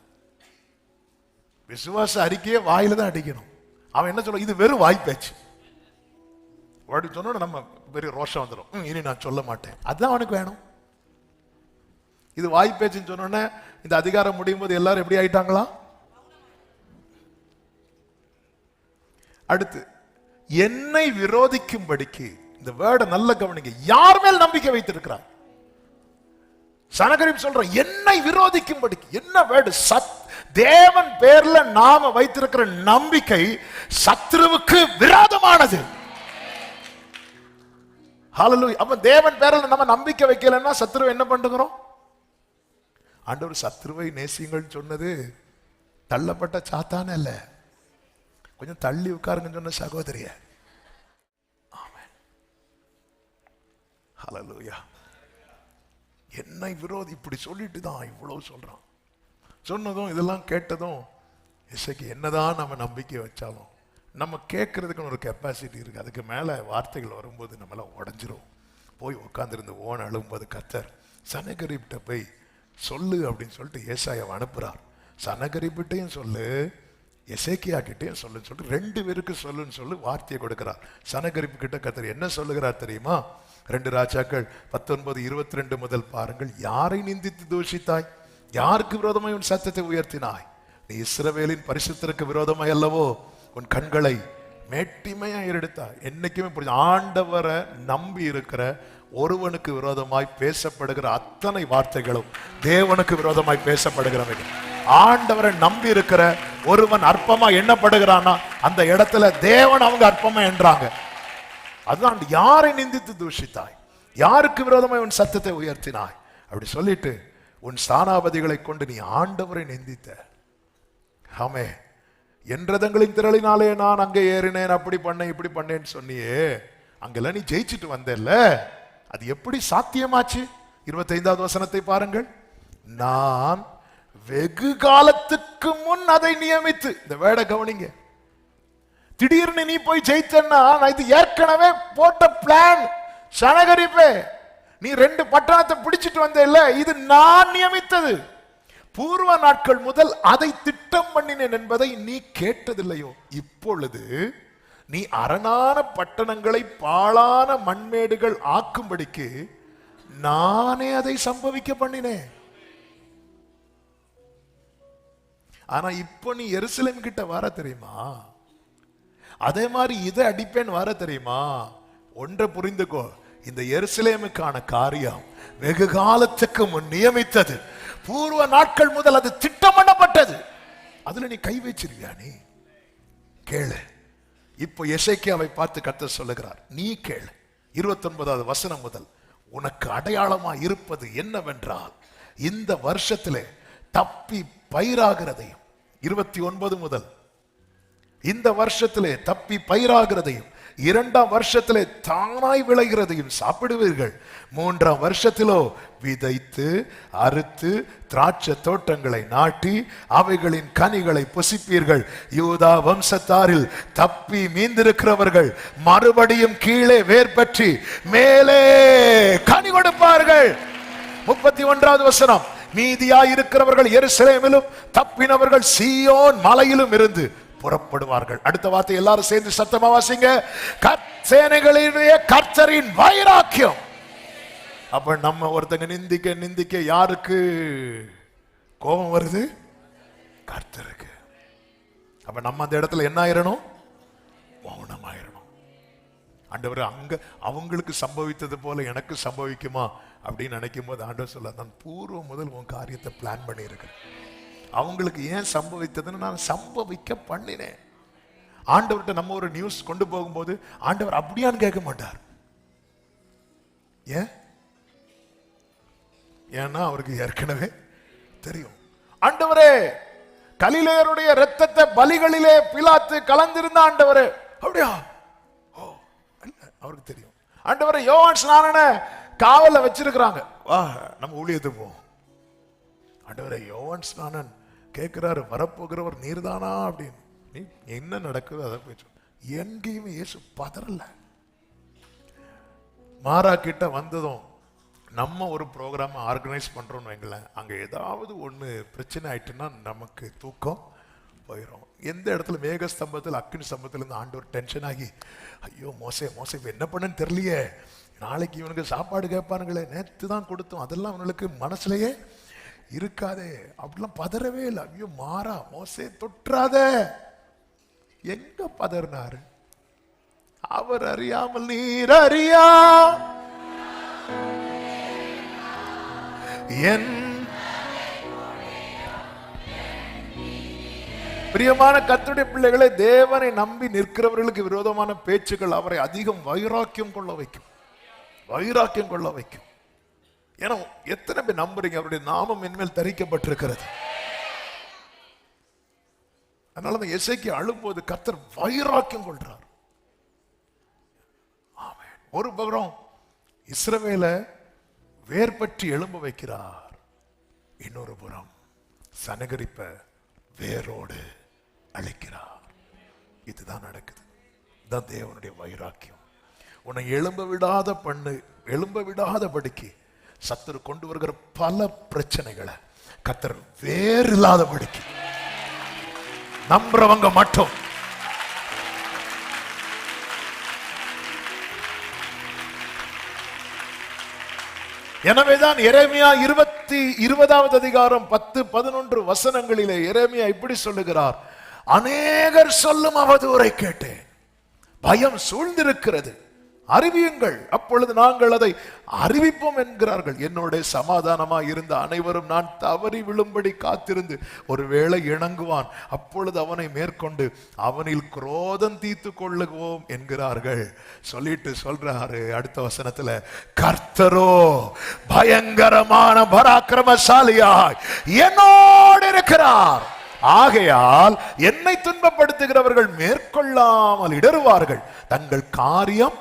[SPEAKER 2] விசுவாச அறிக்கையே வாயில தான் அடிக்கணும். அவன் என்ன சொல்ல, இது வெறும் வாய் பேச்சு அப்படி சொன்னோட நம்ம பெரிய ரோஷம் வந்துடும். இனி நான் சொல்ல மாட்டேன், அதுதான் அவனுக்கு வேணும். இது வாய் பேச்சுன்னு சொன்னோன்னே இந்த அதிகாரம் முடியும் போது எல்லாரும் எப்படி ஆயிட்டாங்களா? அடுத்து, என்னை விரோதிக்கும்படிக்கு, இந்த வேர்டை நல்ல கவனிங்க, யார் மேல் நம்பிக்கை வைத்திருக்கிறார்? சனகரிப் சொல்றான், என்னை விரோதிக்கும்படிக்கு. என்ன வேர்டு? தேவன் பேர்ல நாம வைத்திருக்கிற நம்பிக்கை சத்ருவுக்கு விரோதமானது. ஹல்லேலூயா. அப்ப தேவன் பேர்ல நம்ம நம்பிக்கை வைக்கலன்னா சத்ருவை என்ன பண்ணுகிறோம்? ஆண்டவர் சத்ருவை நேசியுங்கள் சொன்னது தள்ளப்பட்ட சாத்தான இல்ல, கொஞ்சம் தள்ளி உட்காருங்கன்னு சொன்ன சகோதரிய. ஹல்லேலூயா. என்னை விரோதி இப்படி சொல்லிட்டு தான் இவ்வளவு சொல்றான். சொன்னதும் இதெல்லாம் கேட்டதும் இசைக்கு என்னதான் நம்ம நம்பிக்கை வச்சாலும் நம்ம கேட்கறதுக்கு ஒரு கெப்பாசிட்டி இருக்கு. அதுக்கு மேல வார்த்தைகள் வரும்போது நம்மளாம் உடஞ்சிரும். போய் உட்காந்துருந்து ஓன் அழும்போது கர்த்தர் சனகரிப்ட போய் சொல்லு அப்படின்னு சொல்லிட்டு ஏசாயாவை அனுப்புறார். சனகரிப்டையும் சொல்லு, எசேக்கியா கிட்டையும் சொல்லுன்னு சொல்லிட்டு 2 பேருக்கு சொல்லுன்னு சொல்லி வார்த்தையை கொடுக்கிறார். சனகரிப்பு கிட்ட கர்த்தர் என்ன சொல்லுகிறார் தெரியுமா? 2 ராஜாக்கள் 19:22 முதல் பாருங்கள். யாரை நிந்தித்து தூஷித்தாய்? யாருக்கு விரோதமாய் உன் சத்தத்தை உயர்த்தினாய்? நீ இஸ்ரவேலின் பரிசுத்தருக்கு விரோதமாய் அல்லவோ உன் கண்களை மேட்டிமையா எடுத்தாய். என்னைக்குமே புரிஞ்சு, ஆண்டவரை நம்பி இருக்கிற ஒருவனுக்கு விரோதமாய் பேசப்படுகிற அத்தனை வார்த்தைகளும் தேவனுக்கு விரோதமாய் பேசப்படுகிறவை. ஆண்டவரை நம்பி இருக்கிற ஒருவன் அற்பமா எண்ணப்படுகிறானா அந்த இடத்துல தேவன் அவங்க அற்பமா என்றாங்க. அதுதான், யாரை நிந்தித்து தூஷித்தாய்? யாருக்கு விரோதமாய் உன் சத்தத்தை உயர்த்தினாய்? அப்படி சொல்லிட்டு உன் ஸ்தானாபதிகளை கொண்டு நீ ஆண்டவரை நிந்தித்த. ஆமே, என் ரதங்களின் திரளினாலே நான் அங்கே ஏறினேன், அப்படி பண்ணேன் இப்படி பண்ணேன்னு சொன்னியே, அங்கெல்லாம் நீ ஜெயிச்சுட்டு வந்தல்ல, அது எப்படி சாத்தியமாச்சு? 25வது வசனத்தை பாருங்கள். நான் வெகு காலத்துக்கு முன் அதை நியமித்து, இந்த வேட கவனிங்க, திடீர்னு நீ போய் ஜெயிச்சன்னா இது ஏற்கனவே போட்ட பிளான். சனகரிப்பே, நீ 2 பட்டணத்தை பிடிச்சிட்டு வந்த இல்ல, இது நான் நியமித்தது. பூர்வ நாட்கள் முதல் அதை திட்டம் பண்ணினேன் என்பதை நீ கேட்டதில்லையோ? இப்பொழுது நீ அரணான பட்டணங்களை பாழான மண்மேடுகள் ஆக்கும்படிக்கு நானே அதை சம்பவிக்க பண்ணினேன். ஆனா இப்போ நீ எருசலேம் கிட்ட வர தெரியுமா? அதே மாதிரி இதை அடிப்பேன் வர தெரியுமா? ஒன்றை புரிந்துக்கோ, இந்த எருசலேமுக்கான காரியம் வெகு காலத்துக்கு முன் நியமித்தது. பூர்வ நாட்கள் முதல் அது திட்டம் பண்ணப்பட்டது. அதுல நீ கை வச்சிருவியா? நீ கேளு. இப்போ எசேக்கியாவை பார்த்து கர்த்தர் சொல்லுகிறார், நீ கேளு. 29வது வசனம் முதல், உனக்கு அடையாளமா இருப்பது என்னவென்றால் இந்த வருஷத்திலே தப்பி பயிராகிறதையும், 29 முதல், இந்த வருஷத்திலே தப்பி பயிராகிறதையும் 2ஆம் வருஷத்திலே தானாய் விளைகிறதையும் சாப்பிடுவீர்கள். 3ஆம் வருஷத்திலோ விதைத்து அறுத்து திராட்சை தோட்டங்களை நாட்டி அவைகளின் கனிகளை புசிப்பீர்கள். யூதா வம்சத்தாரில் தப்பி மீந்திருக்கிறவர்கள் மறுபடியும் கீழே வேர் பற்றி மேலே கனி கொடுப்பார்கள். 31வது வசனம், மீதியாய் இருக்கிறவர்கள் எருசலேமிலும் தப்பினவர்கள் சீயோன் மலையிலும் இருந்து புறப்படுவார்கள். அடுத்த வார்த்தை எல்லாரும் சேர்ந்து சத்தமா வாசிங்க. சேனைகளினுடைய கர்த்தரின் வைராக்கியம். அப்ப நம்ம ஒருத்தங்க நிந்திக்க நிந்திக்க யாருக்கு கோபம் வருது? கர்த்தருக்கு. அப்ப நம்ம அந்த இடத்துல என்ன ஆயிரணும்? மௌனமாயிரணும். ஆண்டவர் அங்க அவங்களுக்கு சம்பவித்தது போல எனக்கு சம்பவிக்குமா அப்படின்னு நினைக்கும் போது ஆண்டவர் சொல்ல, நான் பூர்வம் முதல் உன் காரியத்தை பிளான் பண்ணி இருக்கிறேன். அவங்களுக்கு ஏன் சம்பவித்ததுன்னு நான் சம்பவிக்க பண்ணினேன். ஆண்டவர்கிட்ட நம்ம ஒரு நியூஸ் கொண்டு போகும்போது ஆண்டவர் அப்படியான்னு கேட்க மாட்டார். ஏன்னா அவருக்கு ஏற்கனவே தெரியும். ஆண்டவரே, கலிலேயருடைய இரத்தத்தை பலிகளிலே பிலாத்து கலந்திருந்த ஆண்டவரே, அப்படியா? ஓ, அவருக்கு தெரியும். ஆண்டவரே, யோவான் ஸ்நானனை காவல வச்சிருக்கிறாங்க, வா நம்ம ஊழியத்துக்கு போவோம். ஆண்டவரே, யோவான் ஸ்நானன் கேட்கிறாரு, வரப்போகிறவர் நீர்தானா அப்படின்னு. நீ என்ன நடக்குது அதை போய் சொல்லு. எங்கேயுமே இயேசு பதறல. மாறா கிட்ட வந்ததும் நம்ம ஒரு ப்ரோக்ராம் ஆர்கனைஸ் பண்றோம்னு வைங்களேன், அங்க ஏதாவது ஒண்ணு பிரச்சனை ஆயிட்டுன்னா நமக்கு தூக்கம் போயிடும். எந்த இடத்துல மேக ஸ்தம்பத்தில் அக்கினி ஸ்தம்பத்துல இருந்து ஆண்டவர் டென்ஷன் ஆகி, ஐயோ மோசே மோசே இப்ப என்ன பண்ணன்னு தெரியலையே, நாளைக்கு இவனுக்கு சாப்பாடு கேட்பானுங்களே, நேற்று தான் கொடுத்தோம், அதெல்லாம் அவனுக்கு மனசுலயே இருக்காதே, அப்படிலாம் பதறவே இல்லை. ஐயோ மாறா மோசே தொற்றாத. எங்க பதறினாரு? அவர் அறியாமல் நீர் அறியா என் பிரியமான கர்த்தருடைய பிள்ளைகளை, தேவனை நம்பி நிற்கிறவர்களுக்கு விரோதமான பேச்சுக்கள் அவரை அதிகம் வைராக்கியம் கொள்ள வைக்கும். வைராக்கியம் கொள்ள வைக்கும். ஏன்னா எத்தனை பேர் நம்புறீங்க அவருடைய நாமம் என்மேல் தரிக்கப்பட்டிருக்கிறது? அதனாலதான் எசேக்கியா அழும்போது கர்த்தர் வைராக்கியம் கொள்றார். ஆமென். ஒரு புறம் இஸ்ரவேலை வேர்பற்றி எழும்ப வைக்கிறார், இன்னொரு புறம் சனகரிப்ப வேரோடு அழிக்கிறார். இதுதான் நடக்குது. இதுதான் தேவனுடைய வைராக்கியம். உன்னை எழும்ப விடாதபடிக்கு சத்துரு கொண்டு வருகிற பல பிரச்சனைகளை கர்த்தர் வேறு இல்லாதபடிக்கு நம்புறவங்க மட்டும் எனவேதான் எரேமியா 20வது அதிகாரம் 10-11 வசனங்களிலே எரேமியா இப்படி சொல்லுகிறார், அநேகர் சொல்லும் அவதூறை கேட்டேன், பயம் சூழ்ந்திருக்கிறது, அறிவியுங்கள், அப்பொழுது நாங்கள் அதை அறிவிப்போம் என்கிறார்கள். என்னோட சமாதானமா இருந்த அனைவரும் நான் தவறி விழும்படி காத்திருந்து ஒருவேளை இணங்குவான், அப்பொழுது அவனை மேற்கொண்டு அவனில் குரோதம் தீர்த்து கொள்ளுவோம் என்கிறார்கள். சொல்லிட்டு சொல்றாரு அடுத்த வசனத்துல, கர்த்தரோ பயங்கரமான பராக்கிரமசாலியாய் என்னோடு இருக்கிறார், ஆகையால் என்னை துன்பப்படுத்துகிறவர்கள் மேற்கொள்ளாமல் இடறுவார்கள், தங்கள் காரியம்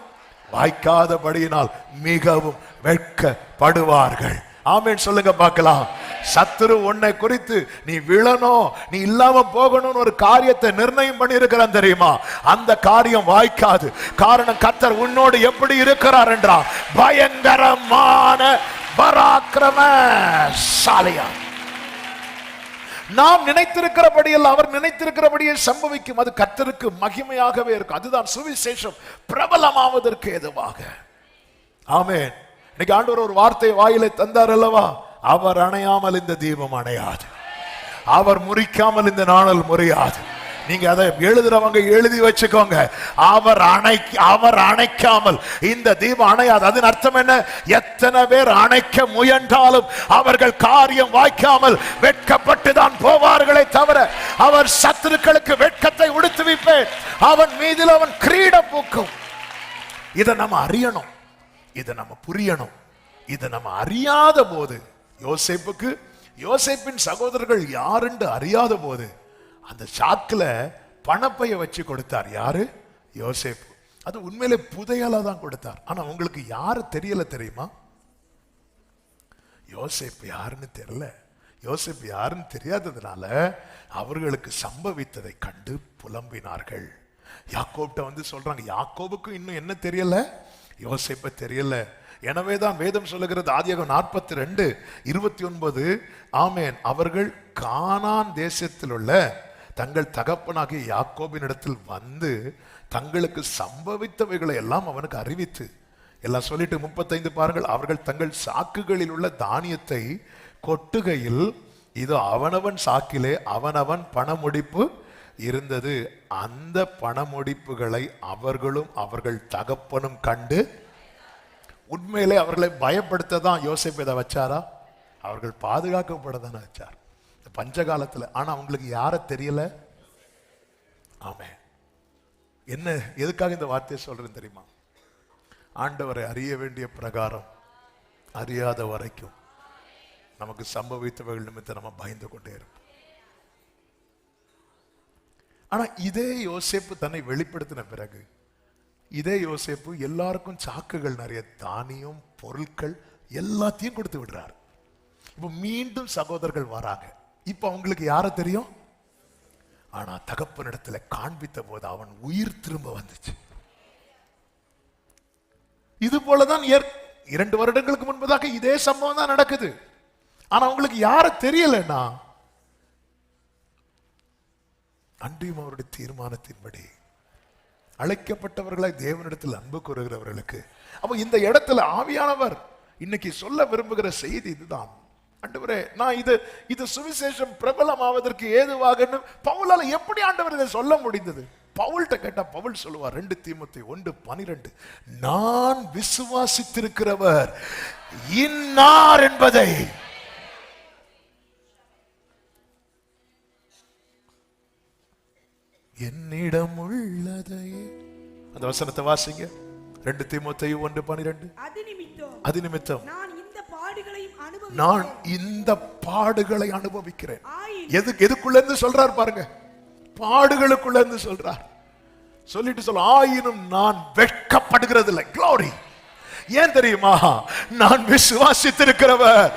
[SPEAKER 2] வாய்க்காதபடியினால் மிகவும் வெட்கப்படுவார்கள். ஆமென் சொல்லுங்க பார்க்கலாம். சத்துரு உன்னை குறித்து நீ விழணும், நீ இல்லாம போகணும்னு ஒரு காரியத்தை நிர்ணயம் பண்ணி இருக்கிறான் தெரியுமா? அந்த காரியம் வாய்க்காது. காரணம் கர்த்தர் உன்னோடு எப்படி இருக்கிறார் என்றால் பயங்கரமான பராக்கிரமசாலியா. நாம் நினைத்திருக்கிறபடியில் அவர் நினைத்திருக்கிறபடியே சம்பவிக்கும். அது கர்த்தருக்கு மகிமையாகவே இருக்கும். அதுதான் சுவிசேஷம் பிரபலமாவதற்கு ஏதுவாக. ஆமென். இன்னைக்கு ஆண்டவர் ஒரு வார்த்தை வாயிலை தந்தார் அல்லவா, அவர் அணையாமல் இந்த தீபம் அணையாது, அவர் முறிக்காமல் இந்த நாணல் முறியாது. நீங்க அதை எழுதுறவங்க எழுதி வச்சுக்கோங்க, அவர் அணைக்காமல் இந்த தீபம் அணையாது. அதன் அர்த்தம் என்ன? எத்தனை பேர் அணைக்க முயன்றாலும் அவர்கள் காரியம் வாய்க்காமல் வெட்கப்பட்டு தான் போவார்களே தவிர, அவர் சத்துருக்களுக்கு வெட்கத்தை உடுத்துவிப்பேன், அவன் மீதில் அவன் கிரீடம் பூக்கும். இதை நம்ம அறியணும். இதை நம்ம புரியணும். இதை நம்ம அறியாத போது, யோசேப்பின் சகோதரர்கள் யாருன்னு அறியாத போது அந்த சாக்குல பணப்பைய வச்சு கொடுத்தார். யாரு? யோசேப்பு. அது உண்மையிலே புதையலா தான் கொடுத்தார். ஆனா உங்களுக்கு யாரு தெரியல தெரியுமா? யோசேப்பு யாருன்னு தெரியல. யோசேப்பு யாருன்னு தெரியாததுனால அவர்களுக்கு சம்பவித்ததை கண்டு புலம்பினார்கள். யாக்கோப்ட வந்து சொல்றாங்க, யாக்கோபுக்கு இன்னும் என்ன தெரியல? யோசேப்ப தெரியல. எனவேதான் வேதம் சொல்லுகிறது, ஆதியாகமம் 42:29, ஆமென், அவர்கள் கானான் தேசத்தில் உள்ள தங்கள் தகப்பனாகிய யாக்கோபின் இடத்தில் வந்து தங்களுக்கு சம்பவித்தவைகளை எல்லாம் அவனுக்கு அறிவித்து, எல்லாம் சொல்லிட்டு 35 பாருங்கள், அவர்கள் தங்கள் சாக்குகளில் உள்ள தானியத்தை கொட்டுகையில் இதோ அவனவன் சாக்கிலே அவனவன் பணமுடிப்பு இருந்தது. அந்த பணமுடிப்புகளை அவர்களும் அவர்கள் தகப்பனும் கண்டு, உண்மையிலே அவர்களை பயப்படுத்த தான் யோசேப்பு இதை வச்சாரா? அவர்கள் பாதுகாக்கப்பட தானே வச்சார் பஞ்ச காலத்துல. ஆனா அவங்களுக்கு யார தெரியல. ஆமே, என்ன எதுக்காக இந்த வார்த்தையை சொல்றேன் தெரியுமா? ஆண்டவரை அறிய வேண்டிய பிரகாரம் அறியாத வரைக்கும் நமக்கு சம்பவித்தவர்கள் நிமித்தம் நம்ம பயந்து கொண்டே இருப்போம். ஆனா இதே யோசேப்பு தன்னை வெளிப்படுத்தின பிறகு, இதே யோசேப்பு எல்லாருக்கும் சாக்குகள் நிறைய தானியம் பொருட்கள் எல்லாத்தையும் கொடுத்து விடுறார். இப்ப மீண்டும் சகோதரர்கள் வராங்க. இப்ப அவங்களுக்கு யார தெரியும்? ஆனா தகப்பனிடத்துல காண்பித்த போது அவன் உயிர் திரும்ப வந்துச்சு. இது போலதான் 2 வருடங்களுக்கு முன்பதாக இதே சம்பவம் தான் நடக்குது. ஆனா அவங்களுக்கு யார தெரியலன்னா, அன்றியும் அவருடைய தீர்மானத்தின்படி அழைக்கப்பட்டவர்களாய் தேவனிடத்தில் அன்பு கூறுகிறவர்களுக்கு. அப்ப இந்த இடத்துல ஆவியானவர் இன்னைக்கு சொல்ல விரும்புகிற செய்தி இதுதான். ஆண்டவரே, நான் இது சுவிசேஷம் பிரபலமாவதற்கு ஏதுவாக பவுலால எப்படி ஆண்டவர் இதை சொல்ல முடிந்தது? பவுல்கிட்ட கேட்டா பவுல் சொல்லுவார், 2 தீமோத்தேயு 1:12, நான் விசுவாசித்திருக்கிறவர் இன்னார் என்பதை என்னிடம் உள்ளதை. அந்த வசனத்தை வாசிங்க, 2 தீமோத்தேயு 1:12. அது நிமித்தம் நான் இந்த பாடுகளை அனுபவிக்கிறேன். எதுக்குள்ள இருந்து சொல்றார் பாருங்க, பாடுகளுக்குள்ள இருந்து சொல்றார். சொல்லிட்டு சொல்ல, ஆயினும் நான் வெட்கப்படுகிறது இல்லை. க்ளோரி. ஏன் தெரியுமா? நான் விசுவாசித்திருக்கிறவர்,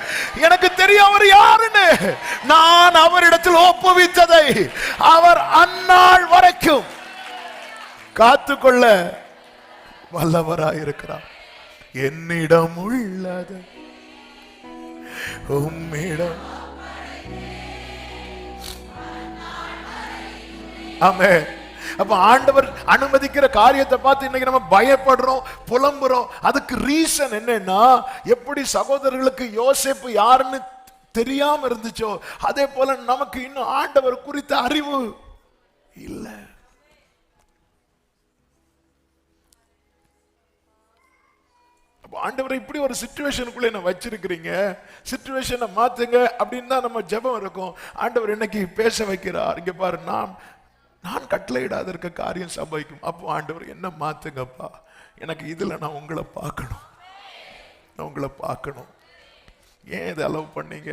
[SPEAKER 2] எனக்கு தெரியும் அவர் யாருன்னு. நான் அவரிடத்தில் ஒப்புவித்ததை அவர் அந்நாள் வரைக்கும் காத்துக்கொள்ள வல்லவராயிருக்கிறார். என்னிடம் உள்ளது உம்மிடம். ஆமென். அப்ப ஆண்டவர் அனுமதிக்கிற காரியத்தை பார்த்து இன்னைக்கு நம்ம பயப்படுறோம், புலம்புறோம். அதுக்கு ரீசன் என்னன்னா, எப்படி சகோதரர்களுக்கு யோசேப்பு யாருன்னு தெரியாம இருந்துச்சோ, அதே போல நமக்கு இன்னும் ஆண்டவர் குறித்த அறிவு இல்ல. ஆண்டவரை இப்படி ஒரு சிச்சுவேஷனுக்குள்ள என்ன வச்சிருக்கிறீங்க, சிச்சுவேஷனை மாத்துங்க அப்படின்னு தான் நம்ம ஜெபம் இருக்கும். ஆண்டவர் இன்னைக்கு பேச வைக்கிறார். இங்க பாரு, நான் கட்டளையிடாத இருக்க காரியம் சம்பவிக்கும். அப்போ ஆண்டவர் என்ன மாத்துங்கப்பா, எனக்கு இதுல நான் உங்களை பார்க்கணும், நான் உங்களை பார்க்கணும். ஏன் இதை அலோவ் பண்ணீங்க?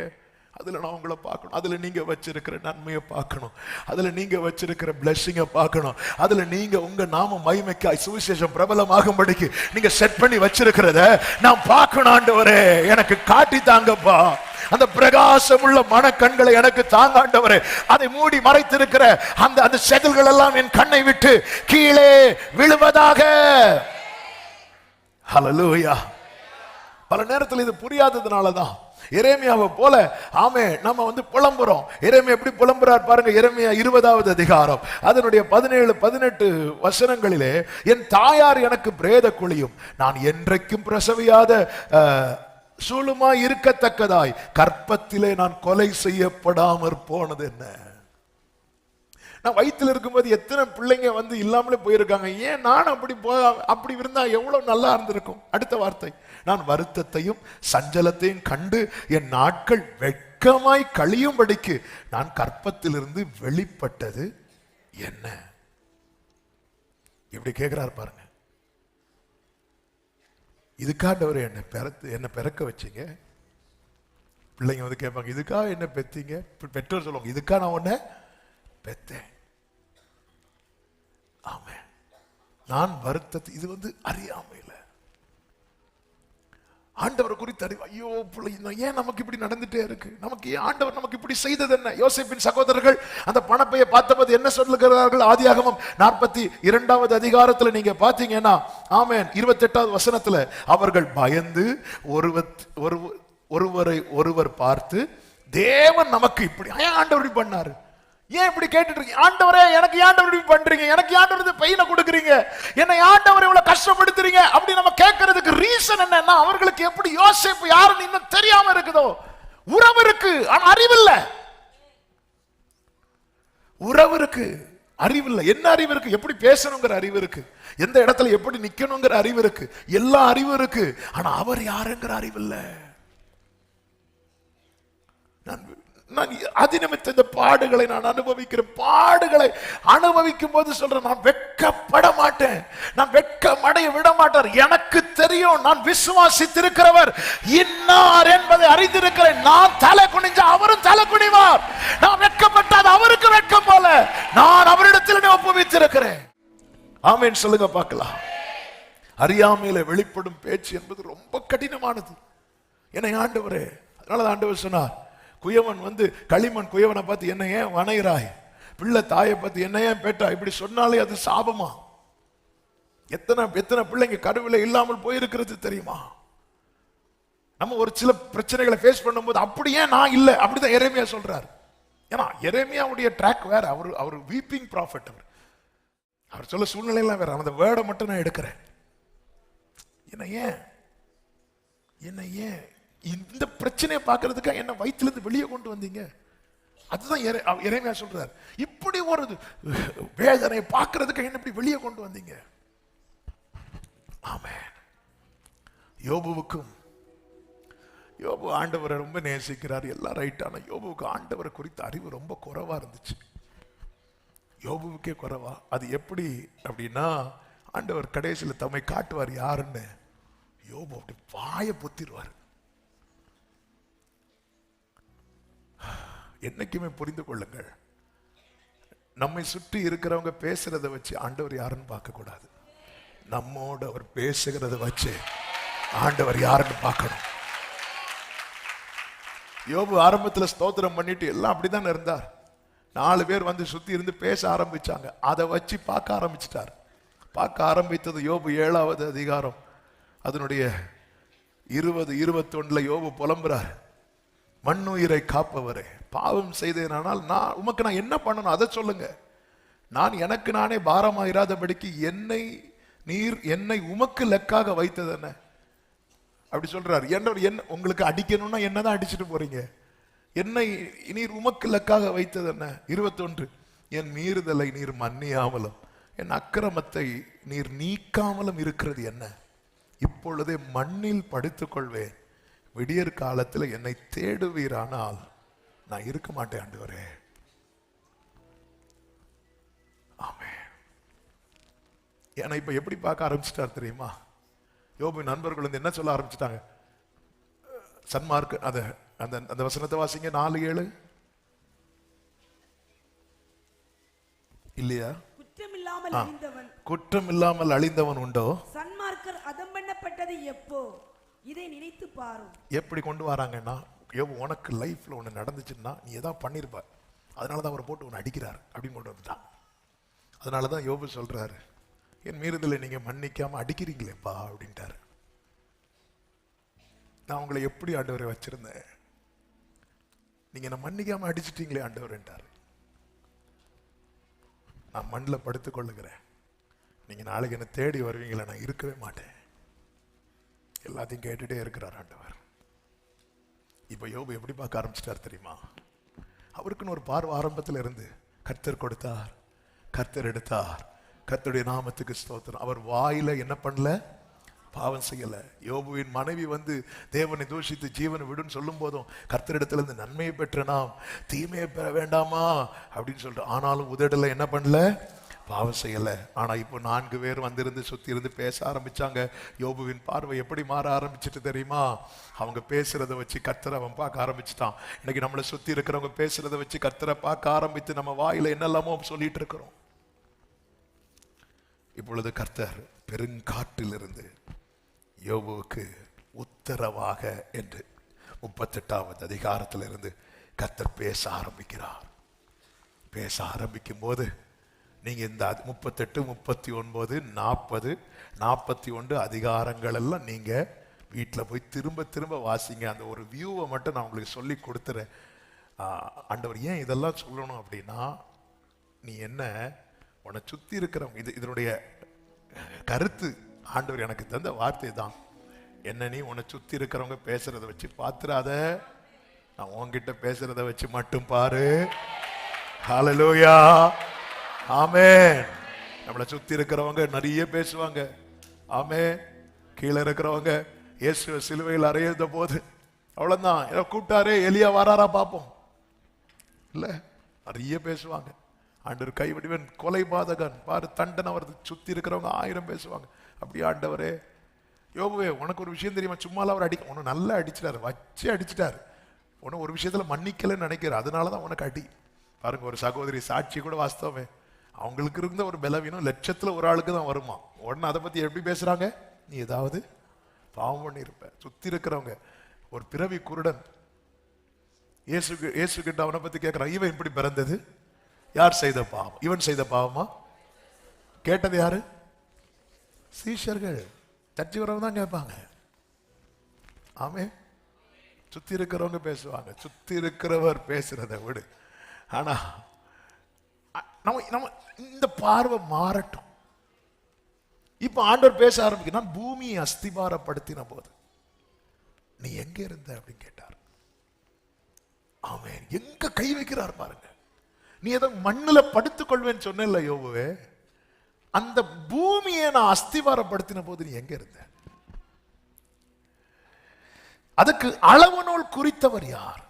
[SPEAKER 2] அதுல நான் உங்களை பார்க்கணும். அதுல நீங்க வச்சிருக்கிற நன்மையை பார்க்கணும், அதுல நீங்க வச்சிருக்கிற பிளெஸிங்கை பார்க்கணும், அதுல நீங்க உங்க நாம மகிமைக்காய் சுவிசேஷம் பிரபலமாகும்படிக்கு நீங்க செட் பண்ணி வச்சிருக்கிறத நான் பார்க்கணும். ஆண்டவரே, எனக்கு காட்டி தாங்கப்பா. அந்த பிரகாசம் உள்ள மனக்கண்களை எனக்கு தாங்க ஆண்டவரே. அதை மூடி மறைத்திருக்கிற அந்த செதில்கள் எல்லாம் என் கண்ணை விட்டு கீழே விழுவதாக. ஹல்லேலூயா. பல நேரத்தில் இது புரியாததுனாலதான் எரேமியாவை போல ஆமே நம்ம புலம்புறோம். எரேமியா எப்படி புலம்புறார் பாருங்க. எரேமியா 20வது அதிகாரம் அதனுடைய 17-18 வசனங்களிலே, என் தாயார் எனக்கு பிரேத குழியும் நான் என்றைக்கும் பிரசவியாத சூளுமா இருக்கத்தக்கதாய் கற்பத்திலே நான் கொலை செய்யப்படாமற் போனது என்ன? நான் வயிற்றில் இருக்கும்போது எத்தனை பிள்ளைங்க இல்லாமலே போயிருக்காங்க. ஏன் நான் அப்படி இருந்தா எவ்வளவு நல்லா இருந்திருக்கும். அடுத்த வார்த்தை, நான் வருத்தத்தையும் சஞ்சலத்தையும் கண்டு என் நாட்கள் வெட்கமாய் கழியும்படிக்கு நான் கற்பத்திலிருந்து வெளிப்பட்டது என்ன? இப்படி கேட்கிறார் பாருங்க. இதுக்காண்டவரை என்ன பிறக்க வச்சீங்க. பிள்ளைங்க வந்து கேட்பாங்க, இதுக்கா என்ன பெத்தீங்க? பெற்றோர் சொல்லுவாங்க, இதுக்கா நான் உன்னை பெத்தேன். ஆமென். நான் வருத்தத்தை, இது வந்து அறியாமையில ஆண்டவரை குறித்து அறிவு. ஐயோ பிள்ளை, ஏன் நமக்கு இப்படி நடந்துட்டே இருக்கு? நமக்கு ஏன் ஆண்டவர் நமக்கு இப்படி செய்தது என்ன? யோசேப்பின் சகோதரர்கள் அந்த பணப்பையை பார்த்தபோது என்ன சொல்லுகிறார்கள்? ஆதியாகமம் 42வது அதிகாரத்துல நீங்க பாத்தீங்கன்னா, ஆமென், 28வது வசனத்துல, அவர்கள் பயந்து ஒருவரை ஒருவர் பார்த்து, தேவன் நமக்கு இப்படி ஏன் ஆண்டவர் இப்படி பண்ணாரு? ஏன் இப்படி கேட்டுட்டு இருக்கீங்க? ஆண்டவரே, எனக்கு ஆண்டவர் இப்படி பண்றீங்க? எனக்கு ஆண்டவர் பையனை கொடுக்குறீங்க? என்னை ஆண்டவர் இவ்வளவு கஷ்டப்படுத்துறீங்க அப்படி நம்ம கேட்கறதுக்கு ரீசன் என்னன்னா, அவர்களுக்கு எப்படி யோசேப்பு யாருன்னு இன்னும் தெரியாம இருக்குதோ. உறவு இருக்கு, ஆனா அறிவில்ல. உறவு இருக்கு, அறிவில்லை. என்ன அறிவு இருக்கு? எப்படி பேசணுங்கிற அறிவு இருக்கு, எந்த இடத்துல எப்படி நிக்கணுங்கிற அறிவு இருக்கு, எல்லா அறிவு இருக்கு. ஆனா அவர் யாருங்கிற அறிவு இல்ல. நான் அதிநிமித்த இந்த பாடுகளை நான் அனுபவிக்கிறேன். பாடுகளை அனுபவிக்கும் போது சொல்றேன், நான் வெட்கப்பட மாட்டேன், நான் வெட்கமடைய விட மாட்டார். எனக்கு தெரியும், நான் விசுவாசித்திருக்கிறவர் இன்னார் என்பதை அறிந்திருக்கிறேன். நான் தலை குனிஞ்சா அவரும் தலை குனிவார். நான் வெட்கப்பட்டாது அவருக்கு வெட்கம் போல நான் அவரிடத்தில் ஒப்புவித்திருக்கிறேன். ஆமென் சொல்லுங்க பார்க்கலாம். அறியாமையில வெளிப்படும் பேச்சு என்பது ரொம்ப கடினமானது. என்னை ஆண்டவரே, அதனால ஆண்டவர் சொன்னார், குயவன் வந்து களிமண் குயவனை பார்த்து என்ன ஏன் வணைகிறாய், பிள்ளை தாயை பார்த்து என்ன ஏன் பேட்டா, இப்படி சொன்னாலே அது சாபமா? எத்தனை பிள்ளைங்க கருவில இல்லாமல் போயிருக்கிறது தெரியுமா? நம்ம ஒரு சில பிரச்சனைகளை ஃபேஸ் பண்ணும்போது அப்படியே நான் இல்லை, அப்படிதான் எரேமியா சொல்றாரு. ஏன்னா எரேமியாவுடைய ட்ராக் வேற. அவர் வீப்பிங் ப்ராஃபட். அவர் சொல்ல சூழ்நிலையெல்லாம் வேற. அந்த வேர்டை மட்டும் நான் எடுக்கிறேன். என்ன ஏன் இந்த பிரச்சனையை பார்க்கறதுக்கா என்ன வயிற்றிலிருந்து வெளியே கொண்டு வந்தீங்க? அதுதான் எரேமியா சொல்றார். இப்படி ஒரு வேதனை பார்க்கறதுக்கு என்ன இப்படி வெளியே கொண்டு வந்தீங்க? ஆமென். யோபு ஆண்டவரை ரொம்ப நேசிக்கிறார், எல்லாம் ரைட். ஆனா யோபுவுக்கு ஆண்டவரை குறித்த அறிவு ரொம்ப குறைவா இருந்துச்சு. யோபுவுக்கே குறைவா. அது எப்படி அப்படின்னா, ஆண்டவர் கடைசியில் தம்மை காட்டுவார் யாருன்னு. யோபு அப்படி வாயை பொத்திடுவார். என்னைக்குமே புரிந்து கொள்ளுங்கள், நம்மை சுற்றி இருக்கிறவங்க பேசுறத வச்சு ஆண்டவர் யாருன்னு பார்க்க கூடாது. நம்மோடு அவர் பேசுகிறத வச்சு ஆண்டவர் யாருன்னு பார்க்கணும். யோபு ஆரம்பத்தில் ஸ்தோத்திரம் பண்ணிட்டு எல்லாம் அப்படிதான் இருந்தார். 4 பேர் வந்து சுத்தி இருந்து பேச ஆரம்பிச்சாங்க. அதை வச்சு பார்க்க ஆரம்பிச்சிட்டார். பார்க்க ஆரம்பித்தது யோபு 7வது அதிகாரம் அதனுடைய 20-21 யோபு புலம்புறார். மண்ணுயிரை காப்பவரே, பாவம் செய்தேனால் நான் என்ன பண்ணணும் அதை சொல்லுங்க. நான் எனக்கு நானே பாரமாயிராதபடிக்கு என்னை உமக்கு லெக்காக வைத்தது என்ன? அப்படி சொல்றாரு. என்ன உங்களுக்கு அடிக்கணும்னா என்னதான் அடிச்சுட்டு போறீங்க? என்னை நீர் உமக்கு லெக்காக வைத்தது என்ன? 21, என் மீறுதலை நீர் மன்னியாமலும் என் அக்கிரமத்தை நீர் நீக்காமலும் இருக்கிறது என்ன? இப்பொழுதே மண்ணில் படுத்துக் கொள்வேன், விடியற் காலத்தில் என்னை தேடுவீரானால் நான் இருக்க மாட்டேன் ஆண்டவரே. ஆமென். ஏன்னா இப்ப எப்படி பார்க்க ஆரம்பிச்சிட்டார் தெரியுமா? யோபு நண்பர்கள் வந்து என்ன சொல்ல ஆரம்பிச்சிட்டாங்க? சன்மார்க்க அந்த வசனத்தை வாசிங்க, 4:7 இல்லையா? குற்றம் இல்லாமல் அழிந்தவன் உண்டோ? சன்மார்க்கர் அதம் பண்ணப்பட்டது எப்போ? இதை நினைத்து பாரும். எப்படி கொண்டு வராங்கன்னா, உனக்கு லைஃப்ல ஒண்ணு நடந்துச்சுன்னா நீ ஏதாவது பண்ணிருப்ப, அதனாலதான் அவரை போட்டு உன்னை அடிக்கிறார் அப்படின்னு கொண்டு வந்துட்டான். அதனாலதான் யோபு சொல்றாரு, என் மீறுதலை நீங்க மன்னிக்காம அடிக்கிறீங்களேப்பா அப்படின்ட்டாரு. நான் உங்களை எப்படி ஆண்டவரை வச்சிருந்தேன், நீங்க என்ன மன்னிக்காம அடிச்சிட்டீங்களே ஆண்டவர்ன்றாரு. நான் மண்ணில் படுத்துக் கொள்ளுகிறேன், நீங்க நாளைக்கு என்ன தேடி வருவீங்களா? நான் இருக்கவே மாட்டேன். எல்லாத்தையும் கேட்டுட்டே இருக்கிறார் ஆண்டவர். இப்ப யோபு எப்படி பார்க்க ஆரம்பிச்சிட்டார் தெரியுமா? அவருக்குன்னு ஒரு பார்வை ஆரம்பத்தில் இருந்து, கர்த்தர் கொடுத்தார், கர்த்தர் எடுத்தார், கர்த்தருடைய நாமத்துக்கு ஸ்தோத்திரம். அவர் வாயில என்ன பண்ணல? பாவம் செய்யல. யோபுவின் மனைவி வந்து தேவனை தூஷித்து ஜீவனை விடுன்னு சொல்லும் போதும், கர்த்தரிடத்துல இருந்து நன்மையை பெற்ற நாம் தீமையை பெற வேண்டாமா அப்படின்னு சொல்லிட்டு, ஆனாலும் உதடல என்ன பண்ணல? பாவம் செய்யல. ஆனா இப்போ 4 பேர் வந்திருந்து சுத்தி இருந்து பேச ஆரம்பிச்சாங்க. யோபுவின் பார்வை எப்படி மாற ஆரம்பிச்சிட்டு தெரியுமா? அவங்க பேசுறத வச்சு கர்த்தரை அவன் பார்க்க ஆரம்பிச்சுட்டான். இன்னைக்கு நம்மளை சுத்தி இருக்கிறவங்க பேசுறத வச்சு கர்த்தரை பார்க்க ஆரம்பித்து நம்ம வாயில என்னெல்லாமோ சொல்லிட்டு இருக்கிறோம். இப்பொழுது கர்த்தர் பெருங்காற்றிலிருந்து யோபுவுக்கு உத்தரவாக என்று 38வது அதிகாரத்திலிருந்து கர்த்தர் பேச ஆரம்பிக்கிறார். பேச ஆரம்பிக்கும் போது நீங்க இந்த 38, 39, 40, 41 அதிகாரங்கள் எல்லாம் நீங்க வீட்டில் போய் திரும்ப திரும்ப வாசிங்க. அந்த ஒரு வியூவை மட்டும் நான் உங்களுக்கு சொல்லி கொடுத்துறேன். ஆண்டவர் ஏன் இதெல்லாம் சொல்லணும் அப்படின்னா, நீ என்ன உன்னை சுத்தி இருக்கிறவங்க, இதனுடைய கருத்து ஆண்டவர் எனக்கு தந்த வார்த்தை தான். என்ன நீ உன்னை சுத்தி இருக்கிறவங்க பேசுறத வச்சு பாத்துறாத, நான் உன்கிட்ட பேசுறத வச்சு மட்டும் பாரு. ஹல்லேலூயா, ஆமென். நம்மளை சுத்தி இருக்கிறவங்க நிறைய பேசுவாங்க. ஆமென். கீழே இருக்கிறவங்க இயேசு சிலுவையில் அறையிருந்த போது அவ்வளவுதான், ஏதோ கூப்பிட்டாரே எலியா வாராரா பார்ப்போம் இல்ல, நிறைய பேசுவாங்க. ஆண்டவர் கைவிடுவன், கொலை பாதகன், பாரு தண்டனை வருது. சுத்தி இருக்கிறவங்க 1000 பேசுவாங்க. அப்படி ஆண்டவரே, யோபுவே உனக்கு ஒரு விஷயம் தெரியுமா? சும்மாலாம் அவர் உன்னை நல்லா அடிச்சிட்டாரு, வச்சு அடிச்சிட்டாரு. உன்னை ஒரு விஷயத்துல மன்னிக்கலன்னு நினைக்கிற, அதனாலதான் உனக்கு அடி. பாருங்க, ஒரு சகோதரி சாட்சி கூட வாஸ்தவமே, அவங்களுக்கு இருந்த ஒரு பலவீனம் 1,00,000ல் ஒரு ஆளுக்கு தான் வருமா. உடனே அதை பத்தி எப்படி பேசுறாங்க? நீ ஏதாவது பாவம் பண்ணி இருப்ப. சுத்தி இருக்கிறவங்க, ஒரு பிறவி குருடன் இயேசு கிட்ட அவனை பத்தி கேட்கிறான், இவன் இப்படி பிறந்தது யார் செய்த பாவம்? இவன் செய்த பாவமா? கேட்டது யாரு? சீஷர்கள். சர்ச்சை வரவங்க தான் கேட்பாங்க. ஆமே, சுத்தி இருக்கிறவங்க பேசுவாங்க. சுத்தி இருக்கிறவர் பேசுறதை விடு. ஆனா நம்ம இந்த பார்வை மாறட்டும். இப்ப ஆண்டவர் பேச ஆரம்பிக்கிறார். பூமியை அஸ்திபாரப்படுத்தின போது நீ எங்க இருந்த அப்படின்னு கேட்டார். ஆமென். எங்க கை வைக்கிறார் பாருங்க. நீ ஏதோ மண்ணுல படுத்துக் கொள்வேன்னு சொன்ன யோபுவே, அந்த பூமியை நான் அஸ்திவாரப்படுத்தின போது நீ எங்க இருந்த? அதுக்கு அளவு நூல் குறித்தவர் யார்?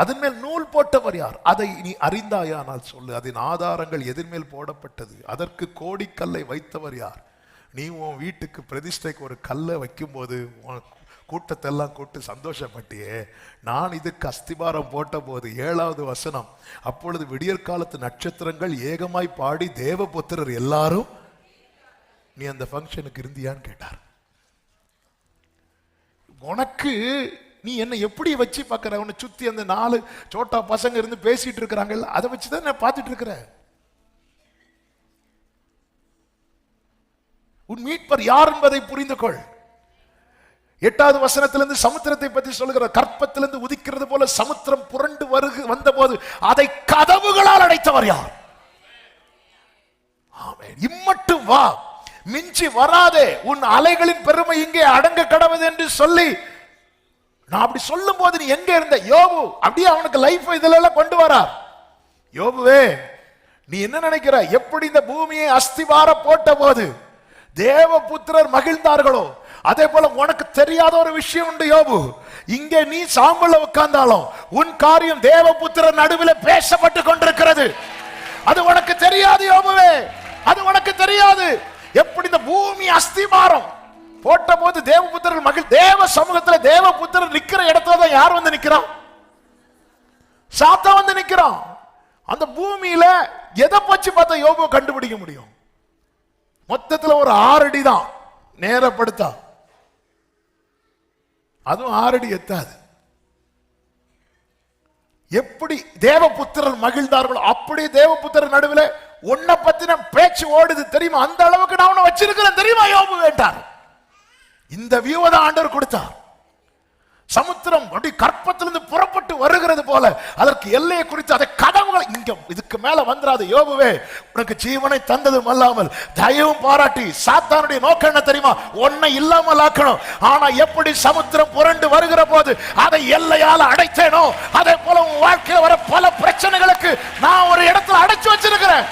[SPEAKER 2] அதன் மேல் நூல் போட்டவர் யார்? அதை நீ அறிந்தாயானால் சொல்லு. அதன் ஆதாரங்கள் எதிர்மேல் போடப்பட்டது. அதற்கு கோடிக்கல்லை வைத்தவர் யார்? நீ உன் வீட்டுக்கு பிரதிஷ்டைக்கு ஒரு கல்லை வைக்கும் போது கூட்டத்தை எல்லாம் கூட்டு சந்தோஷப்பட்டியே. நான் இதுக்கு அஸ்திபாரம் போட்ட போது 7வது வசனம், அப்பொழுது விடியற்காலத்து நட்சத்திரங்கள் ஏகமாய் பாடி தேவபுத்திரர் எல்லாரும், நீ அந்த ஃபங்க்ஷனுக்கு இருந்தியான்னு கேட்டார். உனக்கு நீ என்ன எப்படி வச்சு பார்க்கற? உன்னை சுத்தி அந்த 4 சோட்டா பசங்க இருந்து பேசிட்டு இருக்கிறாங்கல்ல, அதை வச்சுதான் நான் பார்த்துட்டு இருக்கிற. உன் மீட்பர் யார் என்பதை புரிந்து கொள். 8வது வசனத்திலிருந்து சமுத்திரத்தை பற்றி சொல்லுகிற, கற்பத்திலிருந்து உதிக்கிறது போல சமுத்திரம் புரண்டு வந்த போது அதை கதவுகளால் அடைத்தவர் யார்? ஆமென். இம்மட்டும் வா, மிஞ்சி வராதே, உன் அலைகளின் பெருமை இங்கே அடங்க கடவுது என்று சொல்லி, நான் அப்படி சொல்லும் போது நீ எங்க இருந்த? யோபு அப்படியே அவனுக்கு லைஃப் இதுல எல்லாம் கொண்டு வரார். யோபுவே, நீ என்ன நினைக்கிற? எப்படி இந்த பூமியை அஸ்திவார போட்ட போது தேவபுத்திரர் மகிழ்ந்தார்களோ, அதே போல உனக்கு தெரியாத ஒரு விஷயம் உண்டு யோபு. இங்கே நீ சாம்பல்ல உட்கார்ந்தாலும் உன் காரியம் தேவபுத்திரர் நடுவில் பேசப்பட்டு கொண்டிருக்கிறது. அது உனக்கு தெரியாது யோபுவே, அது உனக்கு தெரியாது. எப்படி இந்த பூமி அஸ்திவாரம் போட்ட போது தேவபுத்திரர் மகிழ், தேவ சமூகத்தில் தேவபுத்திரர் நிக்கிற இடத்துல தான் யார் வந்து நிக்கிறான்? சாத்தான் வந்து நிக்கிறான். அந்த பூமியில எதை பற்றி பார்த்தா யோபு கண்டுபிடிக்க முடியும்? மொத்தத்துல ஒரு 6 அடி தான் நேரப்படுத்தா, அதுவும் 6 அடி எத்தாது. எப்படி தேவபுத்திரர் மகிழ்ந்தார்களோ அப்படி தேவபுத்திரர் நடுவில் உன்னை பத்தின பேச்சு ஓடுது தெரியுமா? அந்த அளவுக்கு நான் உன்னை வச்சிருக்கிறேன் தெரியுமா யோபு கேட்டார். இந்த வியூவை தான் ஆண்டவர் கொடுத்தார். சமுத்திரம் அப்படி கற்பத்திலிருந்து புறப்பட்டு வருகிறது போல அதற்கு எல்லையை குறித்து அதை கதவுகளை, இங்க இதுக்கு மேல வந்துராது யோபுவே, உனக்கு ஜீவனை தந்ததும் அல்லாமல் தயவும் பாராட்டி, சாத்தானுடைய நோக்கம் என்ன தெரியுமா? உன்னை இல்லாமல் ஆக்கணும். ஆனா எப்படி சமுத்திரம் புரண்டு வருகிற போது அதை எல்லையால அடைத்தேனோ, அதே போல உன் வாழ்க்கையில் வர பல பிரச்சனைகளுக்கு நான் ஒரு இடத்துல அடைச்சு வச்சிருக்கிறேன்.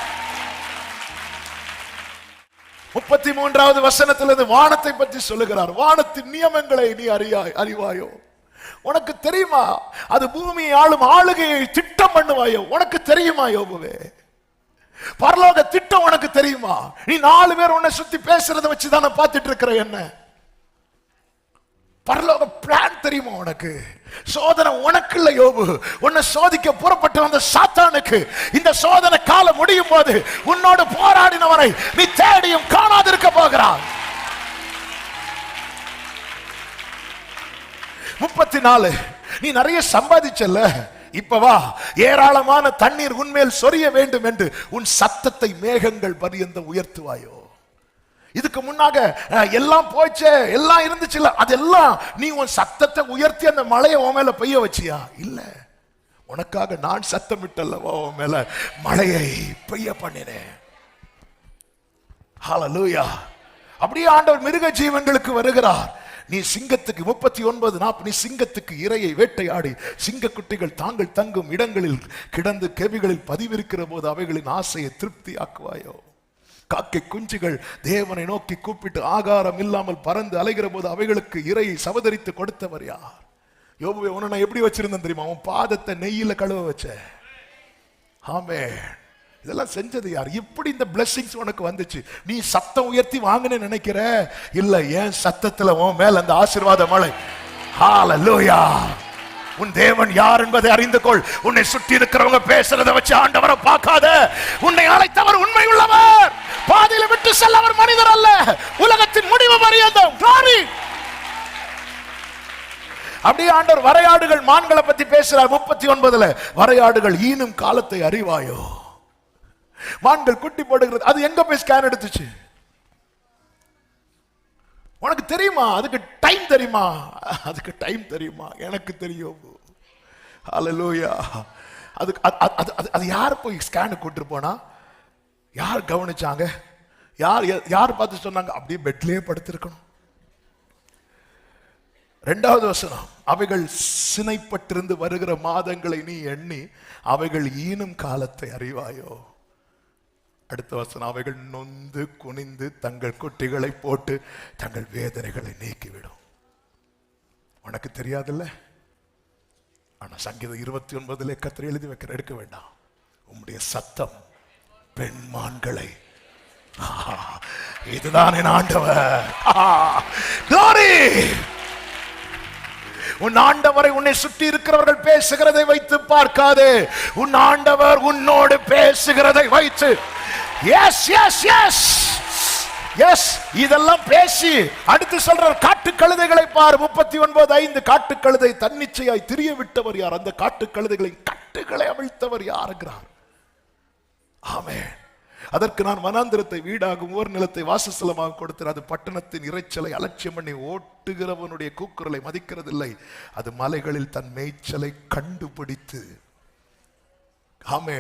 [SPEAKER 2] 33வது வசனத்திலிருந்து வானத்தை பற்றி சொல்லுகிறார். வானத்தின் நியமங்களை நீ அறிவாயோ? உனக்கு தெரியுமா? அது பூமியை ஆளும் ஆளுகையை திட்டம் பண்ணுவாயோ? உனக்கு தெரியுமா யோபுவே? பரலோக திட்டம் உனக்கு தெரியுமா? நீ 4 பேர் உன்னை சுத்தி பேசுறத வச்சுதானே பார்த்துட்டு இருக்கிற. என்ன பரலோக பிளான் தெரியுமா உனக்கு? சோதனை உனக்கு இல்ல யோபு, உன்னை சோதிக்க புறப்பட்டு வந்த சாத்தானுக்கு. இந்த சோதனை காலம் முடியும் போது உன்னோடு போராடினவரை நீ தேடியும் காணாதிருக்க போகிறான். 34 நீ நிறைய சம்பாதிச்சல்ல, இப்ப வா, ஏராளமான தண்ணீர் உன்மேல் சொரிய வேண்டும் என்று உன் சத்தத்தை மேகங்கள் பரியந்த உயர்த்துவாயோ. இதுக்கு முன்னாக எல்லாம் போச்சே, எல்லாம் இருந்துச்சுல்ல, அதெல்லாம் நீ உன் சத்தத்தை உயர்த்தி அந்த மழையை உன் மேல பெய்ய வச்சியா? இல்ல, உனக்காக நான் சத்தமிட்டல்லவா உன் மேல மழையை பெய்ய பண்ணினேன். ஹல்லேலூயா. அப்படியே ஆண்டவர் மிருக ஜீவன்களுக்கு வருகிறார். நீ சிங்கத்துக்கு 39:40 நீ சிங்கத்துக்கு இரையை வேட்டையாடி சிங்கக்குட்டிகள் தாங்கள் தங்கும் இடங்களில் கிடந்து கெபிகளில் பதிவிருக்கிற போது அவைகளின் ஆசையை திருப்தி ஆக்குவாயோ. காக்கை குஞ்சுகள் தேவனை நோக்கி கூப்பிட்டு ஆகாரம் இல்லாமல் பறந்து அலைகிற போது அவைகளுக்கு இரையை சவதரித்து கொடுத்தவர் யார்? யோபுவே, உன்னை நான் எப்படி வச்சிருந்தேன் தெரியுமா? உன் பாதத்தை நெய்யில கழுவ வச்ச. ஆமென். இதெல்லாம் செஞ்சது யார்? எப்படி இந்த பிளெஸிங்ஸ் உனக்கு வந்துச்சு? நீ சத்தம் உயர்த்தி வாங்கினே நினைக்கிற? இல்ல, ஏன் சத்தத்துல உன் மேல அந்த ஆசீர்வாத மழை. ஹல்லேலூயா. உன் தேவன் யார் என்பதை அறிந்து கொள். உன்னை சுற்றி இருக்கிறவங்க பேசுறத வச்சு ஆண்டவரை பார்க்காத. உன்னை அழைத்தவர் உண்மை உள்ளவர். பாதியில விட்டு செல்ல அவர் மனிதர் அல்ல. உலகத்தின் முடிவு பரியந்தம். அப்படியே ஆண்டவர் வரையாடுகள் மான்களை பத்தி பேசுறார். 39 வரையாடுகள் ஈனும் காலத்தை அறிவாயோ. மான்கள் குட்டி போடுகிறது. அது எங்க போய் ஸ்கேன் எடுத்துச்சு? உனக்கு தெரியுமா? அதுக்கு டைம் தெரியுமா? அதுக்கு டைம் தெரியுமா? எனக்கு தெரியும். ஹல்லேலூயா. அது யார் போய் ஸ்கேன் கூட்டிட்டு போனா? யார் கவனிச்சாங்க? யார் பார்த்து சொன்னாங்க? அப்படியே பெட்லயே படுத்திருக்கணும். 2வது வசனம், அவைகள் சினைப்பட்டிருந்து வருகிற மாதங்களை நீ எண்ணி அவைகள் ஈனும் காலத்தை அறிவாயோ. அடுத்த வசனம், அவைகள் நொந்து குனிந்து தங்கள் குட்டிகளை போட்டு தங்கள் வேதனைகளை நீக்கிவிடும். உனக்கு தெரியாதுல்ல? ஆனா சங்கீதம் 29 கர்த்தர் எழுதி வைக்கிற, எடுக்க வேண்டாம், உம்முடைய சத்தம் பெண்மான்களை. இதுதான் என் ஆண்டவர். உன் ஆண்டவரை உன்னை சுற்றி இருக்கிறவர்கள் பேசுகிறதை வைத்து பார்க்காதே. உன் ஆண்டவர் உன்னோடு பேசுகிறதை வைத்து. எஸ் எஸ் எஸ் எஸ் இதெல்லாம் பேசி அடுத்து சொல்றார், காட்டு கழுதைகளை பார். 39:5 காட்டு கழுதை தன்னிச்சையாய் திரிய விட்டவர் யார்? அந்த காட்டு கழுதைகளின் கட்டுகளை அவிழ்த்தவர் யாருங்கிறார். ஆமென். அதற்கு நான் வனாந்திரத்தை வீடாகும் ஓர் நிலத்தை வாசஸ்தலமாக கொடுத்தேன். அது பட்டணத்தின் இறைச்சலை அலட்சியம் பண்ணி ஓட்டுகிறவனுடைய கூக்குரலை மதிக்கிறதில்லை. அது மலைகளில் தன் மேய்ச்சலை கண்டுபிடித்து. ஆமே,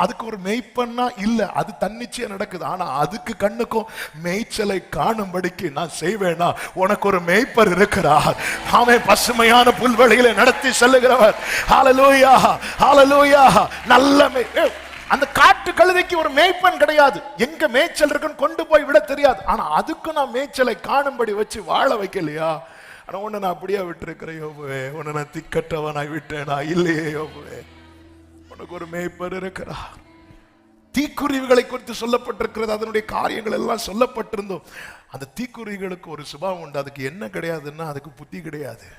[SPEAKER 2] அதுக்கு ஒரு மேய்ப்பன்னா இல்ல, அது தன்னிச்சையா நடக்குது. ஆனா அதுக்கு கண்ணுக்கும் மேய்ச்சலை காணும்படிக்கு நான் செய்வேனா? உனக்கு ஒரு மேய்ப்பர் இருக்கிறார். ஆமே, பசுமையான புல்வெளியில நடத்தி செல்லுகிறவர். ஹல்லேலூயா ஹல்லேலூயா. நல்ல அந்த காட்டு கழுதைக்கு ஒரு மேய்ப்பன் கிடையாது. எங்க மேய்ச்சல் இருக்குன்னு கொண்டு போய் விட தெரியாது. ஆனா அதுக்கு நான் மேய்ச்சலை காணும்படி வச்சு வாழ வைக்கலையா? ஆனா உன்னை நான் அப்படியே விட்டுருக்கிறேன் யோபுவே. உன்னை நான் திக்கற்றவனாய் விட்டேனா? இல்லையே யோபுவே, உனக்கு ஒரு மேய்ப்பர் இருக்கிறார். தீக்குருவிகளை குறித்து சொல்லப்பட்டிருக்கிறது. அதனுடைய காரியங்கள் எல்லாம் சொல்லப்பட்டிருந்தோம். அந்த தீக்குருவிகளுக்கு ஒரு சுபாவம் உண்டு. அதுக்கு என்ன கிடையாதுன்னா, அதுக்கு புத்தி கிடையாது.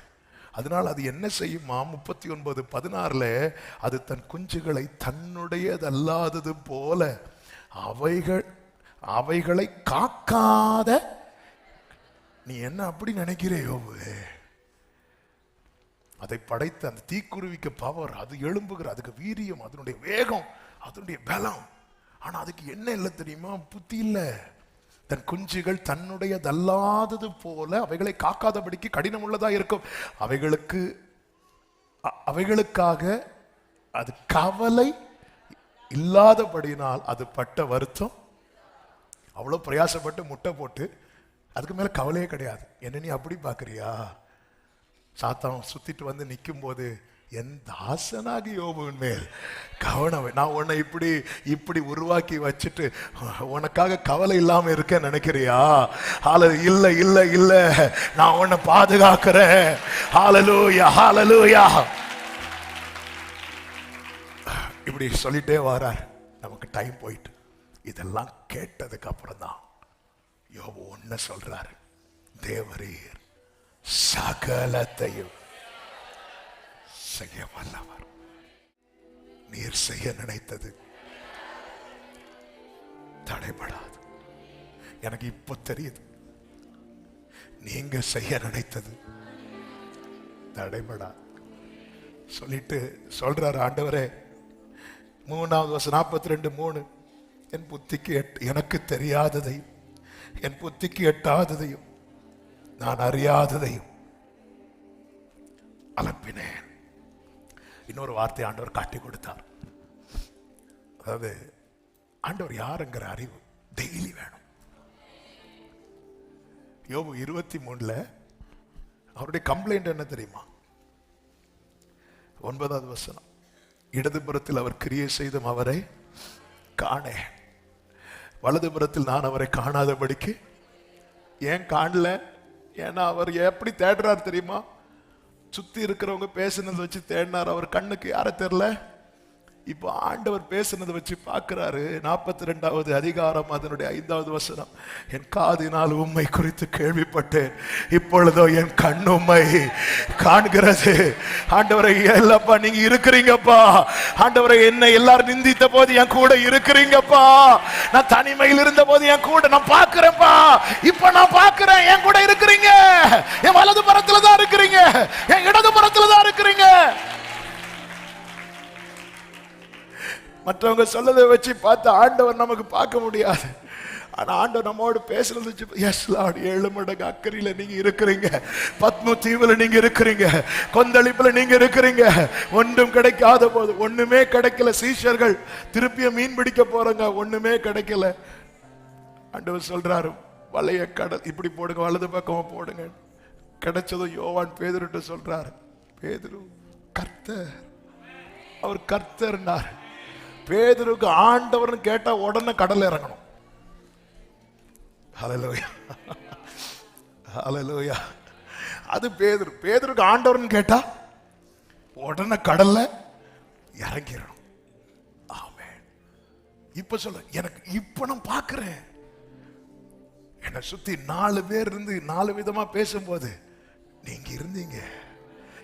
[SPEAKER 2] அதனால் அது என்ன செய்யுமா? 39:16 அது தன் குஞ்சுகளை தன்னுடையதல்லாதது போல அவைகளை காக்காத. நீ என்ன அப்படி நினைக்கிறேயோ? அதை படைத்த அந்த தீக்குருவிக்கு பவர், அது எழும்புகிற, அதுக்கு வீரியம், அதனுடைய வேகம், அதனுடைய பலம். ஆனா அதுக்கு என்ன இல்லை தெரியுமா? புத்தி இல்லை. தன் குஞ்சுகள் தன்னுடையதல்லாதது போல அவைகளை காக்காதபடிக்கு கடினம் உள்ளதா இருக்கும். அவைகளுக்காக அது கவலை இல்லாதபடினால் அது பட்ட வருத்தம். அவ்வளவு பிரயாசப்பட்டு முட்டை போட்டு அதுக்கு மேல கவலையே கிடையாது. என்ன நீ அப்படி பாக்குறியா? சாத்தான் சுத்திட்டு வந்து நிற்கும் போது, என் தாசனாகி யோபுவின் மேல் கவனம். நான் உன்னை இப்படி உருவாக்கி வச்சுட்டு உனக்காக கவலை இல்லாம இருக்க நினைக்கிறியா? இல்ல இல்ல இல்ல, நான் உன்னை பாதுகாக்கிறேன். ஹல்லேலூயா ஹல்லேலூயா. இப்படி சொல்லிட்டே வரார். நமக்கு டைம் போயிட்டு இதெல்லாம் கேட்டதுக்கு அப்புறம் தான் யோபு ஒண்ணு சொல்றாரு, தேவரீர் சகலத்தையும் செய்ய வல்லவர். நீர் செய்ய நினைத்தது தடைபடாது. எனக்கு இப்ப தெரியுது, நீங்க செய்ய நினைத்தது தடைபடாது. சொல்லிட்டு சொல்றாரு, ஆண்டவரே 3வது வசனம் 42:3, என் புத்திக்கு எனக்கு தெரியாததையும் என் புத்திக்கு எட்டாததையும் நான் அறியாததையும் அலப்பினேன். இன்னொரு வார்த்தை ஆண்டவர் காட்டி கொடுத்தார். அதாவது ஆண்டவர் யாருங்கிற அறிவு டெய்லி வேணும். யோபு 23 அவருடைய கம்ப்ளைண்ட் என்ன தெரியுமா? 9வது வசனம், இடதுபுறத்தில் அவர் கிரியை செய்தும் அவரை காணேன், வலதுபுறத்தில் நான் அவரை காணாதபடிக்கு. ஏன் காணல? ஏன்னா அவர் எப்படி தேடுறார் தெரியுமா? சுத்தி இருக்கிறவங்க பேசுனதை வச்சு தேடினார். அவர் கண்ணுக்கு யார தெரியல. இப்போ ஆண்டவர் பேசுனதை வச்சு பார்க்கிறாரு. 42வது அதிகாரம் அதனுடைய 5வது வசனம், என் காதினால் உம்மை குறித்து கேள்விப்பட்டேன், இப்பொழுதோ என் கண் உம்மை காண்கிறது. ஆண்டவரை இல்லப்பா நீங்க இருக்கிறீங்கப்பா. ஆண்டவரை என்னை எல்லாரும் நிந்தித்த போது என் கூட இருக்கிறீங்கப்பா. நான் தனிமையில் இருந்த போது என் கூட நான் பார்க்கிறேன்ப்பா. இப்ப நான் பார்க்கிறேன், என் கூட இருக்கிறீங்க. என் வலது புறத்துல தான் இருக்கிறீங்க, என் இடது புறத்துல தான் இருக்கிறீங்க. மற்றவங்க சொல்லதை வச்சு பார்த்து ஆண்டவர் நமக்கு பார்க்க முடியாது. ஆனா ஆண்டவர் நம்மோடு பேசுறது வச்சு, எஸ் லார்ட், 7 மடங்கு அக்கறையில நீங்க இருக்கிறீங்க, பத்ம தீவுல நீங்க இருக்கிறீங்க, கொந்தளிப்புல நீங்க இருக்கிறீங்க. ஒன்றும் கிடைக்காத போது, ஒண்ணுமே கிடைக்கல. சீஷர்கள் திருப்பிய மீன் பிடிக்க போறாங்க, ஒண்ணுமே கிடைக்கல. ஆண்டவர் சொல்றாரு, வலைய கடல் இப்படி போடுங்க, வலது பக்கமா போடுங்க. கிடைச்சதும் யோவான் பேதுருட்ட சொல்றாரு, பேதுரு கர்த்தர், அவர் கர்த்தர்னார். பேதுருக்கு ஆண்டவர்னு கேட்டா உடனே கடல்ல இறங்கணும். ஹல்லேலூயா, ஹல்லேலூயா. அது பேதுரு. பேதுருக்கு ஆண்டவர்னு கேட்டா உடனே கடல்ல இறங்கிடணும். ஆமென். இப்ப சொல்ல, எனக்கு இப்ப நான் பார்க்கிறேன், என்னை சுத்தி 4 பேர் இருந்து 4 விதமா பேசும்போது நீங்க இருந்தீங்க.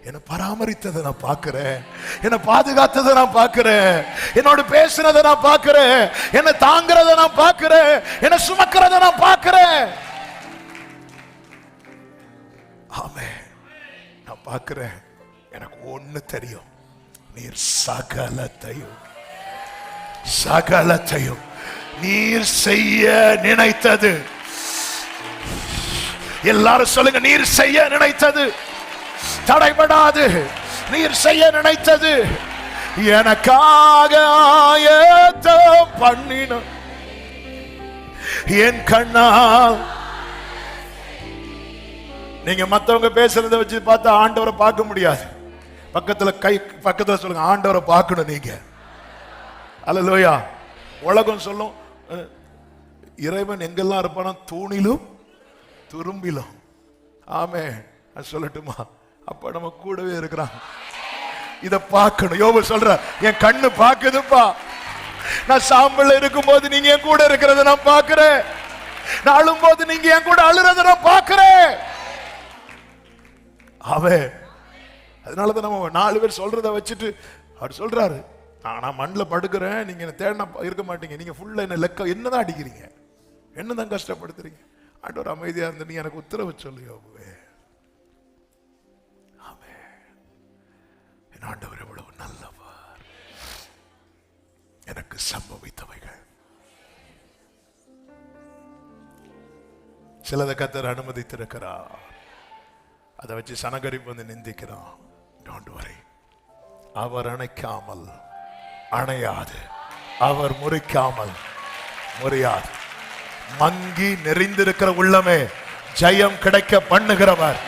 [SPEAKER 2] என்னை பராமரித்ததை நான் பார்க்கிறேன், என்னை பாதுகாத்ததை நான் பார்க்கிறேன், என்னோட பேசுனதை நான் பார்க்கிறேன், என்னை தாங்கிறத நான் பார்க்கிறேன், என்னை சுமக்கிறத நான் பார்க்கிறேன். ஆமென். நான் பார்க்கிறேன். எனக்கு ஒண்ணு தெரியும், நீர் சகலத்தையும் சகலத்தையும் நீர் செய்ய நினைத்தது. எல்லாரும் சொல்லுங்க, நீர் செய்ய நினைத்தது தடைபடாது. நீர் செய்ய நினைத்தது எனக்காக ஆயத்தம் பண்ணின என் கண்ணால். நீங்க மத்தவங்க பேசுறத வச்சு பார்த்தா ஆண்டவரை பார்க்க முடியாது. பக்கத்துல சொல்லுங்க, ஆண்டவரை பார்க்கணும் நீங்க. அல்லேலூயா. உலகம் சொல்லும் இறைவன் எங்கெல்லாம் இருப்பானா, தூணிலும் துரும்பிலும். ஆமென். சொல்லட்டுமா? அப்ப நம்ம கூடவே இருக்கிறான். இத பார்க்கணும். யோபு சொல்ற, என் கண்ணு பார்க்குதுப்பா. நான் சாம்பல்ல இருக்கும் போது நீங்க என் கூட இருக்கிறத நான் பார்க்கிறேன், நான் அழும் போது நீங்க என் கூட அழுறத நான் பார்க்கிறேன். அவன் அதனாலதான் நம்ம 4 பேர் சொல்றத வச்சுட்டு அவர் சொல்றாரு, நான் மண்ணில் படுக்கிறேன், நீங்க என்ன தேடினா இருக்க மாட்டீங்க, நீங்க ஃபுல்லா என்ன லெக்க என்னதான் அடிக்கிறீங்க, என்னதான் கஷ்டப்படுத்துறீங்க. ஆண்டவர் அமைதியா இருந்து நீ எனக்கு உத்தரவு சொல்லு யோபுவே. ஆண்டவர் எவ்வளவு நல்லவர். எனக்கு சம்பவித்தவைகள் சிலதை கர்த்தர் அனுமதித்திருக்கிறார். அதை வச்சு சனகரிப்பு வந்து நிந்திக்கிறான். Don't worry. அவர் அணைக்காமல் அணையாது, அவர் முறிக்காமல் முறியாது. மங்கி நெறிந்திருக்கிற உள்ளமே ஜெயம் கிடைக்க பண்ணுகிறவர்,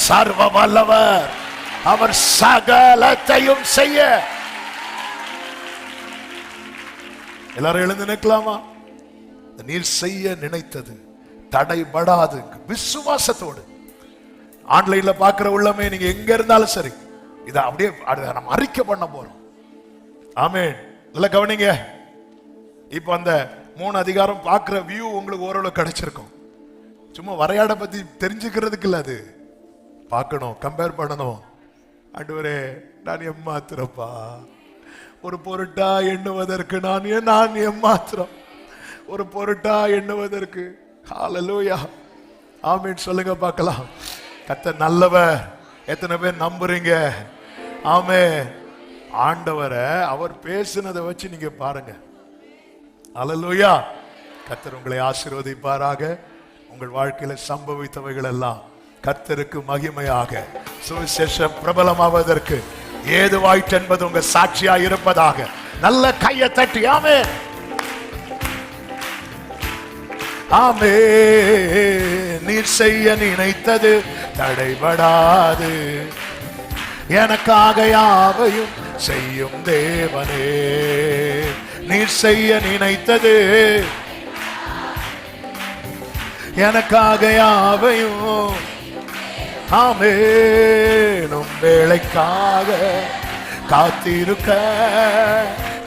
[SPEAKER 2] சர்வ வல்லவர். அவர் சகலத்தையும் செய்ய. எல்லாரும் எழுந்து நிற்கலாமா? நீர் செய்ய நினைத்தது தடைபடாது. விசுவாசத்தோடு ஆன்லைன்ல பார்க்கிற உள்ளமே, நீங்க எங்க இருந்தாலும் சரி, இதை அப்படியே நம்ம அறிக்கை பண்ண போறோம். ஆமென். நல்ல கவனிங்க. இப்ப அந்த 3 அதிகாரம் பார்க்கிற வியூ உங்களுக்கு ஓரளவு கிடைச்சிருக்கும். சும்மா வரையாட பத்தி தெரிஞ்சுக்கிறதுக்கு இல்ல, அது பார்க்கணும், கம்பேர் பண்ணணும். ஆண்டவரே நான் எம்மாத்திரப்பா, ஒரு பொருட்டா எண்ணுவதற்கு நான் எம்மாத்திரம், ஒரு பொருட்டா எண்ணுவதற்கு. ஹல்லேலூயா, ஆமென் சொல்லுங்க பார்க்கலாம். கர்த்தர் நல்லவர். எத்தனை பேர் நம்புறீங்க? ஆமென். ஆண்டவரை அவர் பேசினதை வச்சு நீங்க பாருங்க. ஹல்லேலூயா. கர்த்தர் உங்களை ஆசீர்வதிப்பாராக. உங்கள் வாழ்க்கையில சம்பவித்தவைகள் எல்லாம் கர்த்தருக்கு மகிமையாக சுவிசேஷம் பிரபலமாவதற்கு ஏதுவாயிற்று என்பது உங்க சாட்சியா இருப்பதாக. நல்ல கையை தட்டி ஆமென். ஆமென். நீர் செய்ய நினைத்தது தடைபடாது, எனக்காக யாவையும் செய்யும் தேவனே. நீர் செய்ய நினைத்தது எனக்காக யாவையும், ஆமென். வேளைக்காக காத்திருக்க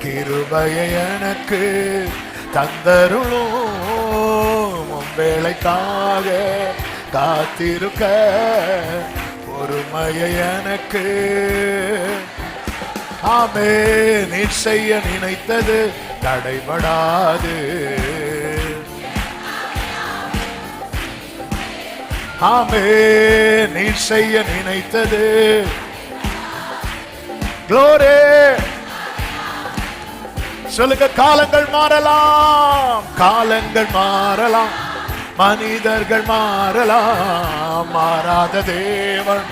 [SPEAKER 2] கிருபையை எனக்கு தந்தருளும். வேளைக்காக காத்திருக்க பொறுமையை எனக்கு, ஆமென். நீர் செய்ய நினைத்தது தடைபடாது, ஆமென். நீர் செய்ய நினைத்தது, glory. சொல்லுங்க, காலங்கள் மாறலாம், காலங்கள் மாறலாம், மனிதர்கள் மாறலாம், மாறாத தேவன்.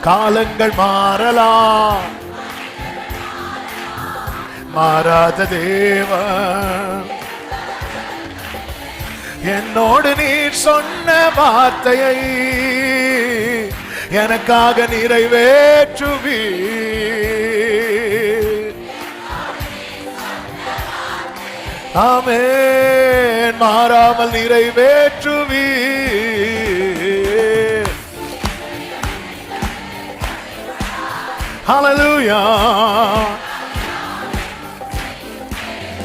[SPEAKER 2] காலங்கள் மாறலாம், மாறாத தேவன். என்னோடு நீர் சொன்ன வார்த்தையை எனக்காக நிறைவேற்றுவீர், ஆமென். மாறாமல் நிறைவேற்றுவீர். ஹல்லேலூயா.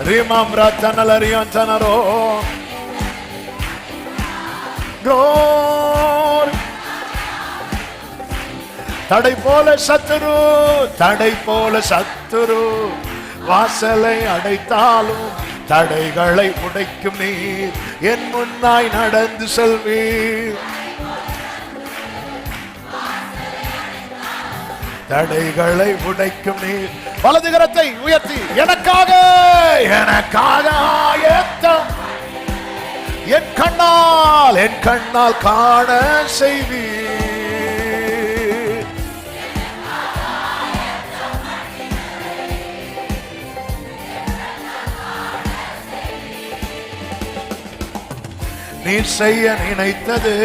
[SPEAKER 2] ரிமம் ரத்தனலரியம் தனரோ glory. தடை போல சத்துரு, தடை போல சத்துரு வாசலை அடைத்தாலும் தடைகளை உடைக்கும் நீர் என் முன்னாய் நடந்து செல்வீர். தடைகளை உடைக்கும் நீர். வலதுகரத்தை உயர்த்தி எனக்காக, எனக்காக ஆயத்தம், என் கண்ணால் காண செய்வீர். நீர் செய்ய நினைத்தது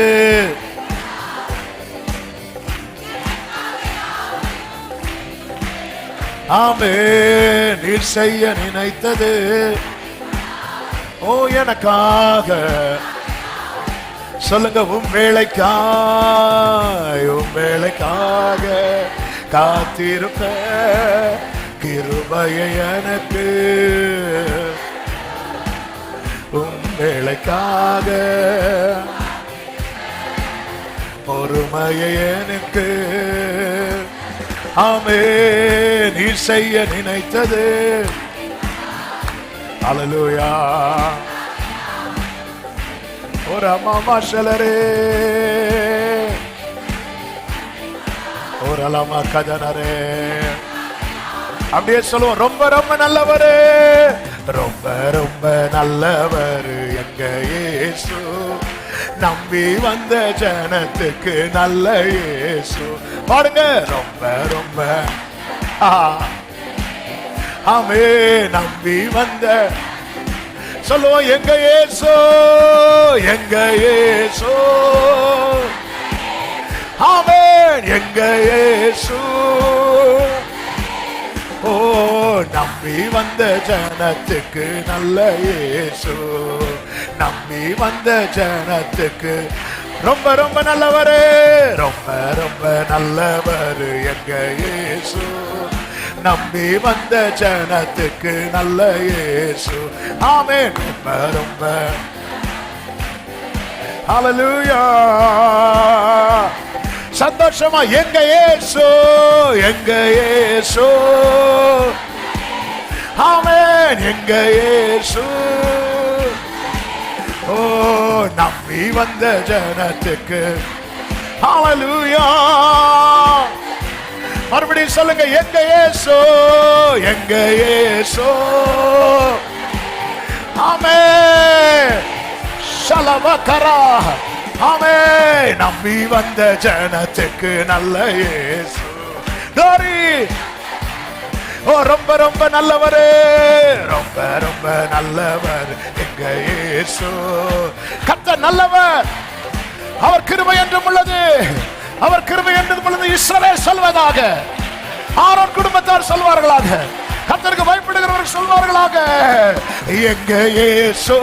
[SPEAKER 2] ஆமென். நீர் செய்ய நினைத்தது, ஓ எனக்காக. சொல்லுங்க, உம் வேளைக்காக காத்திருக்க கிருபையை எனக்கு, உம் வேளைக்காக பொறுமையை எனக்கு, ஆமென். நீர் செய்ய நினைத்தது, ஹல்லேலூயா. ஒரு அம்மா ஷலரே, ஒரு அலமா கதனரே. அப்படியே சொல்லுவோம், ரொம்ப ரொம்ப நல்லவரே, ரொம்ப ரொம்ப நல்லவர் எங்க இயேசு, நம்பி வந்த ஜனத்துக்கு நல்ல இயேசு. பாருங்க, ரொம்ப ரொம்ப ஆமென். நம்பி வந்த, சொல்லுவோம், எங்க இயேசு, எங்க இயேசு, ஆமென். எங்க இயேசு, ஓ நம்பி வந்த ஜனத்துக்கு நல்ல இயேசு, நம்பி வந்த ஜனத்துக்கு ரொம்ப ரொம்ப நல்லவரே, ரொம்ப ரொம்ப நல்லவர் எங்க இயேசு, நம்பி வந்த ஜனத்துக்கு நல்ல இயேசு. ஆமென். ரொம்ப ரொம்ப ஹல்லேலூயா. சந்தோஷமா எங்க இயேசு, எங்க இயேசு. ஆமென். எங்க இயேசு. ஓ, நம்பி வந்த ஜனத்துக்கு ஹல்லேலூயா. மறுபடியும் சொல்லுங்க, எங்க இயேசு, எங்க இயேசு. ஆமென். ஷலவகரா. ஆமென். நம்பி வந்த ஜனத்துக்கு நல்ல இயேசு. glory. ஓ, ரொம்ப ரொம்ப நல்லவர், ரொம்ப ரொம்ப நல்லவர் எங்க இயேசு. கர்த்தர் நல்லவர், அவர் கிருபை என்றும் உள்ளது, அவர் கிருபை என்றும் உள்ளது. இஸ்ரவேல் சொல்வதாக, ஆரோன் குடும்பத்தார் சொல்வார்களாக, கர்த்தருக்கு பயப்படுகிறவர்கள் சொல்வார்களாக, எங்க இயேசு.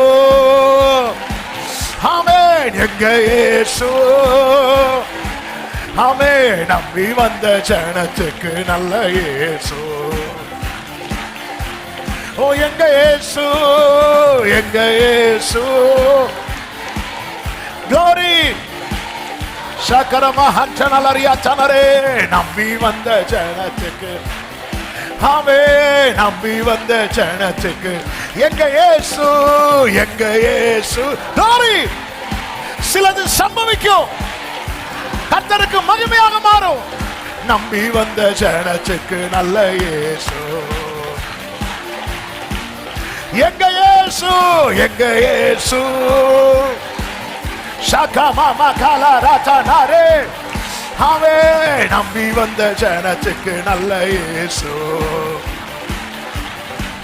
[SPEAKER 2] ஆமென். எங்க இயேசு. ஆமென். நம்பி வந்த ஜனத்துக்கு நல்ல இயேசு. ஓ, எங்க இயேசு, எங்க இயேசு. glory. சக்கரமஹஞ்சனலரியா சனரே. நம்பி வந்த ஜனத்துக்கு. ஆமென். நம்பி வந்த ஜனத்துக்கு எங்க இயேசு, எங்க இயேசு. glory. சிலது சம்பவிக்கும், கர்த்தருக்கு மகிமையாக மாறும். நம்பி வந்த ஜனத்துக்கு நல்ல இயேசு. எங்க இயேசு, எங்க இயேசு. ஷகமாமா கலரதனரே. ஆமென். நம்பி வந்த ஜனத்துக்கு நல்ல இயேசு.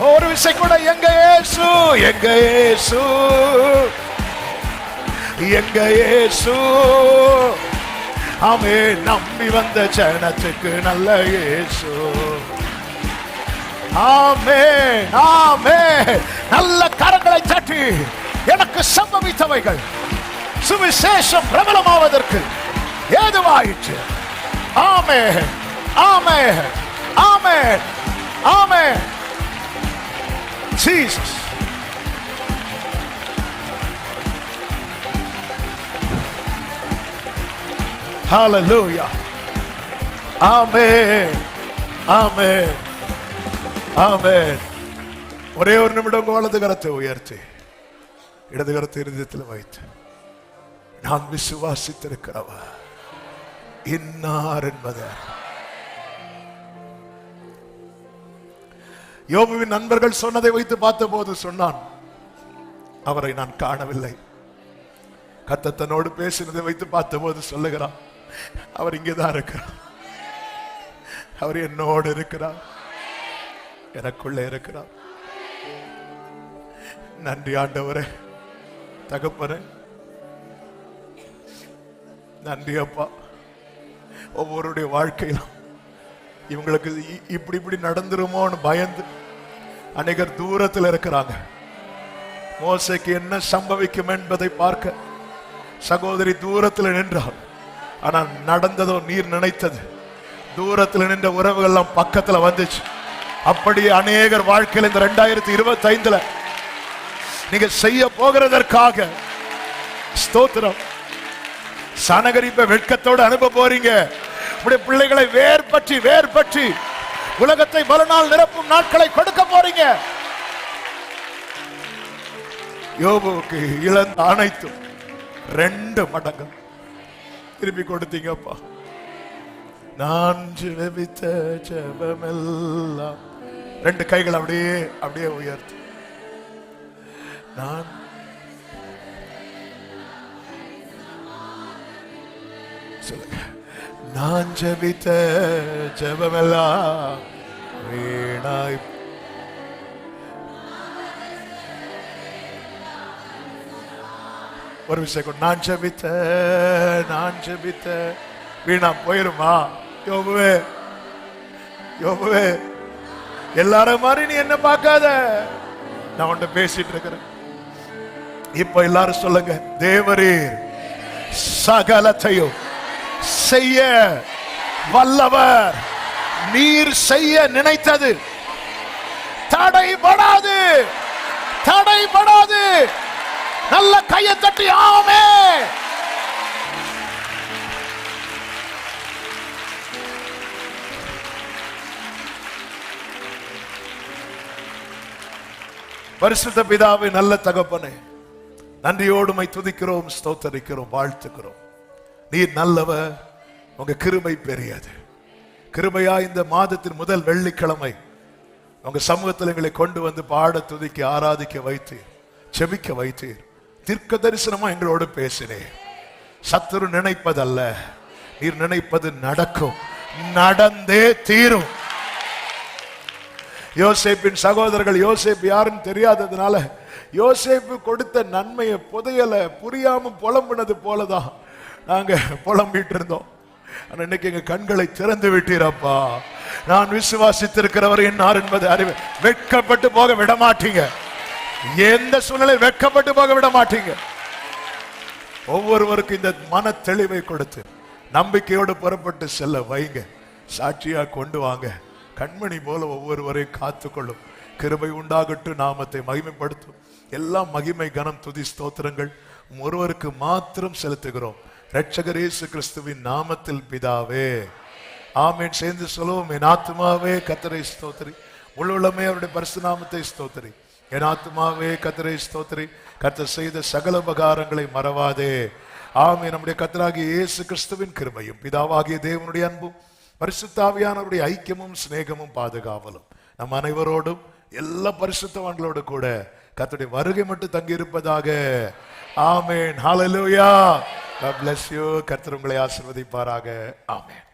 [SPEAKER 2] ஒரு விசை கூட எங்க இயேசு, எங்க இயேசு, எங்க இயேசு. ஆமென். நம்பி வந்த ஜனத்துக்கு நல்ல இயேசு. ஆமென். ஆமென். நல்ல கரங்களை தட்டி, எனக்கு சம்பவித்தவைகள் சுவிசேஷம் பிரபலமாவதற்கு ஏதுவாயிற்று. ஆமென். ஆமென். ஆமென். ஆமென். ஜீசஸ். ஹல்லேலூயா. ஆமென். ஆமென். ஆமென். ஒரே ஒரு நிமிடம் வலது கரத்தை உயர்த்தி இடது கரத்தை இருதயத்தில் வைத்து, நான் விசுவாசித்திருக்கிறவர் இன்னார் என்பதை. யோபுவின் நண்பர்கள் சொன்னதை வைத்து பார்த்த போது சொன்னான், அவரை நான் காணவில்லை. கர்த்தர் தன்னோடு பேசினதை வைத்து பார்த்த போது சொல்லுகிறான், அவர் இங்கேதான் இருக்கிறார், அவர் என்னோடு இருக்கிறார், எனக்குள்ளே இருக்கிறார். நன்றி ஆண்டவரே, தகப்பனே, நன்றி அப்பா. ஒவ்வொருடைய வாழ்க்கையிலும் இவங்களுக்கு இப்படி இப்படி நடந்துருமோன்னு பயந்து அநேகர் தூரத்தில் இருக்கிறாங்க. மோசேக்கு என்ன சம்பவிக்கும் என்பதை பார்க்க சகோதரி தூரத்தில் நின்றார். ஆனால் நடந்ததோ நீர் நினைத்தது. தூரத்தில் நின்ற உறவுகள் எல்லாம் பக்கத்தில் வந்துச்சு. அப்படி அநேகர் வாழ்க்கையில் இந்த 2025 நீங்க செய்ய போகிறதற்காக ஸ்தோத்திரம். சனகரிப்ப வெட்கத்தோடு அனுப்ப போறீங்க. உடைய பிள்ளைகளை வேர் பற்றி உலகத்தை பலனால் நிரப்பும் நாட்களை கொடுக்க போறீங்க. யோபுவுக்கு இழந்த அனைத்தும் 2 மடங்கு திருப்பி கொடுத்தீங்கப்பா. நான் ஜெபித்த ஜெபமெல்லாம் 2 கைகள் அப்படியே உயர்த்து. நான் சொல்லுங்க, நான் ஜெபித்த ஜெபமெல்லாம் வீணாய். ஒரு விஷயம், நான் ஜெபித்த வீணா போயிருமா? யோபுவே, எல்லாரும் மாதிரி நீ என்ன பார்க்காத. நான் உன்கிட்ட பேசிட்டு இருக்கிறேன். இப்ப எல்லாரும் சொல்லுங்க, தேவரீர் சகலத்தையும் செய்ய வல்லவர்,
[SPEAKER 1] நீர் செய்ய நினைத்தது தடைபடாது, தடைபடாது. நல்ல கையை தட்டி ஆமே. பரிசுத்த பிதாவே, நல்ல தகப்பனே, நன்றியோடு உம்மை துதிக்கிறோம், ஸ்தோத்தரிக்கிறோம், வாழ்த்துக்கிறோம். நீர் நல்லவர், உங்க கிருபை பெரியது. கிருபையா இந்த மாதத்தின் முதல் வெள்ளிக்கிழமை உங்க சமூகத்தில் எங்களை கொண்டு வந்து பாட, துதிக்க, ஆராதிக்க வைத்தீர், செபிக்க வைத்தீர். தீர்க்க தரிசனமா எங்களோடு பேசினேன். சத்துரு நினைப்பதல்ல, நீர் நினைப்பது நடக்கும், நடந்தே தீரும். யோசேப்பின் சகோதரர்கள், யோசேப்பு யாருன்னு தெரியாததுனால யோசேப்பு கொடுத்த நன்மையை புதையல புரியாம புலம்புனது போலதான் நாங்க புலம்பிட்டு இருந்தோம். ஆனா இன்னைக்கு எங்க கண்களை திறந்து விட்டீரப்பா. நான் விசுவாசித்திருக்கிறவர் என்னார் என்பது அறிவு. வெட்கப்பட்டு போக விட மாட்டீங்க, எந்த சூழ்நிலை வெட்கப்பட்டு போக விட மாட்டீங்க. ஒவ்வொருவருக்கும் இந்த மன தெளிவை கொடுத்து நம்பிக்கையோடு புறப்பட்டு செல்ல வைங்க. சாட்சியா கொண்டு வாங்க. கண்மணி போல ஒவ்வொருவரையும் காத்துக்கொள்ளும். கிருபை உண்டாகட்டும், நாமத்தை மகிமைப்படுத்தும். எல்லாம் மகிமை, கனம், துதி, ஸ்தோத்திரங்கள் ஒருவருக்கு மாத்திரம் செலுத்துகிறோம், இரட்சகர் இயேசு கிறிஸ்துவின் நாமத்தில் பிதாவே, ஆமென். சேர்ந்து சொல்லுவோம். என் ஆத்துமாவே கர்த்தரை ஸ்தோத்திரி, உள்ளமே அவருடைய பரிசுத்த நாமத்தை ஸ்தோத்திரி. என் ஆத்துமாவே கர்த்தரை ஸ்தோத்திரி, கர்த்தர் செய்த சகல உபகாரங்களை மறவாதே. ஆமென். நம்முடைய கர்த்தராகிய இயேசு கிறிஸ்துவின் கிருபையும், பிதாவாகிய தேவனுடைய அன்பும், பரிசுத்த ஆவியானவருடைய ஐக்கியமும் சிநேகமும் பாதுகாவலும் நம் அனைவரோடும் எல்லா பரிசுத்தவான்களோடு கூட கர்த்தருடைய வருகை மட்டும் தங்கி இருப்பதாக. ஆமென். ஹல்லேலூயா. God bless you. கர்த்தர் உங்களை ஆசீர்வதிப்பாராக. ஆமென்.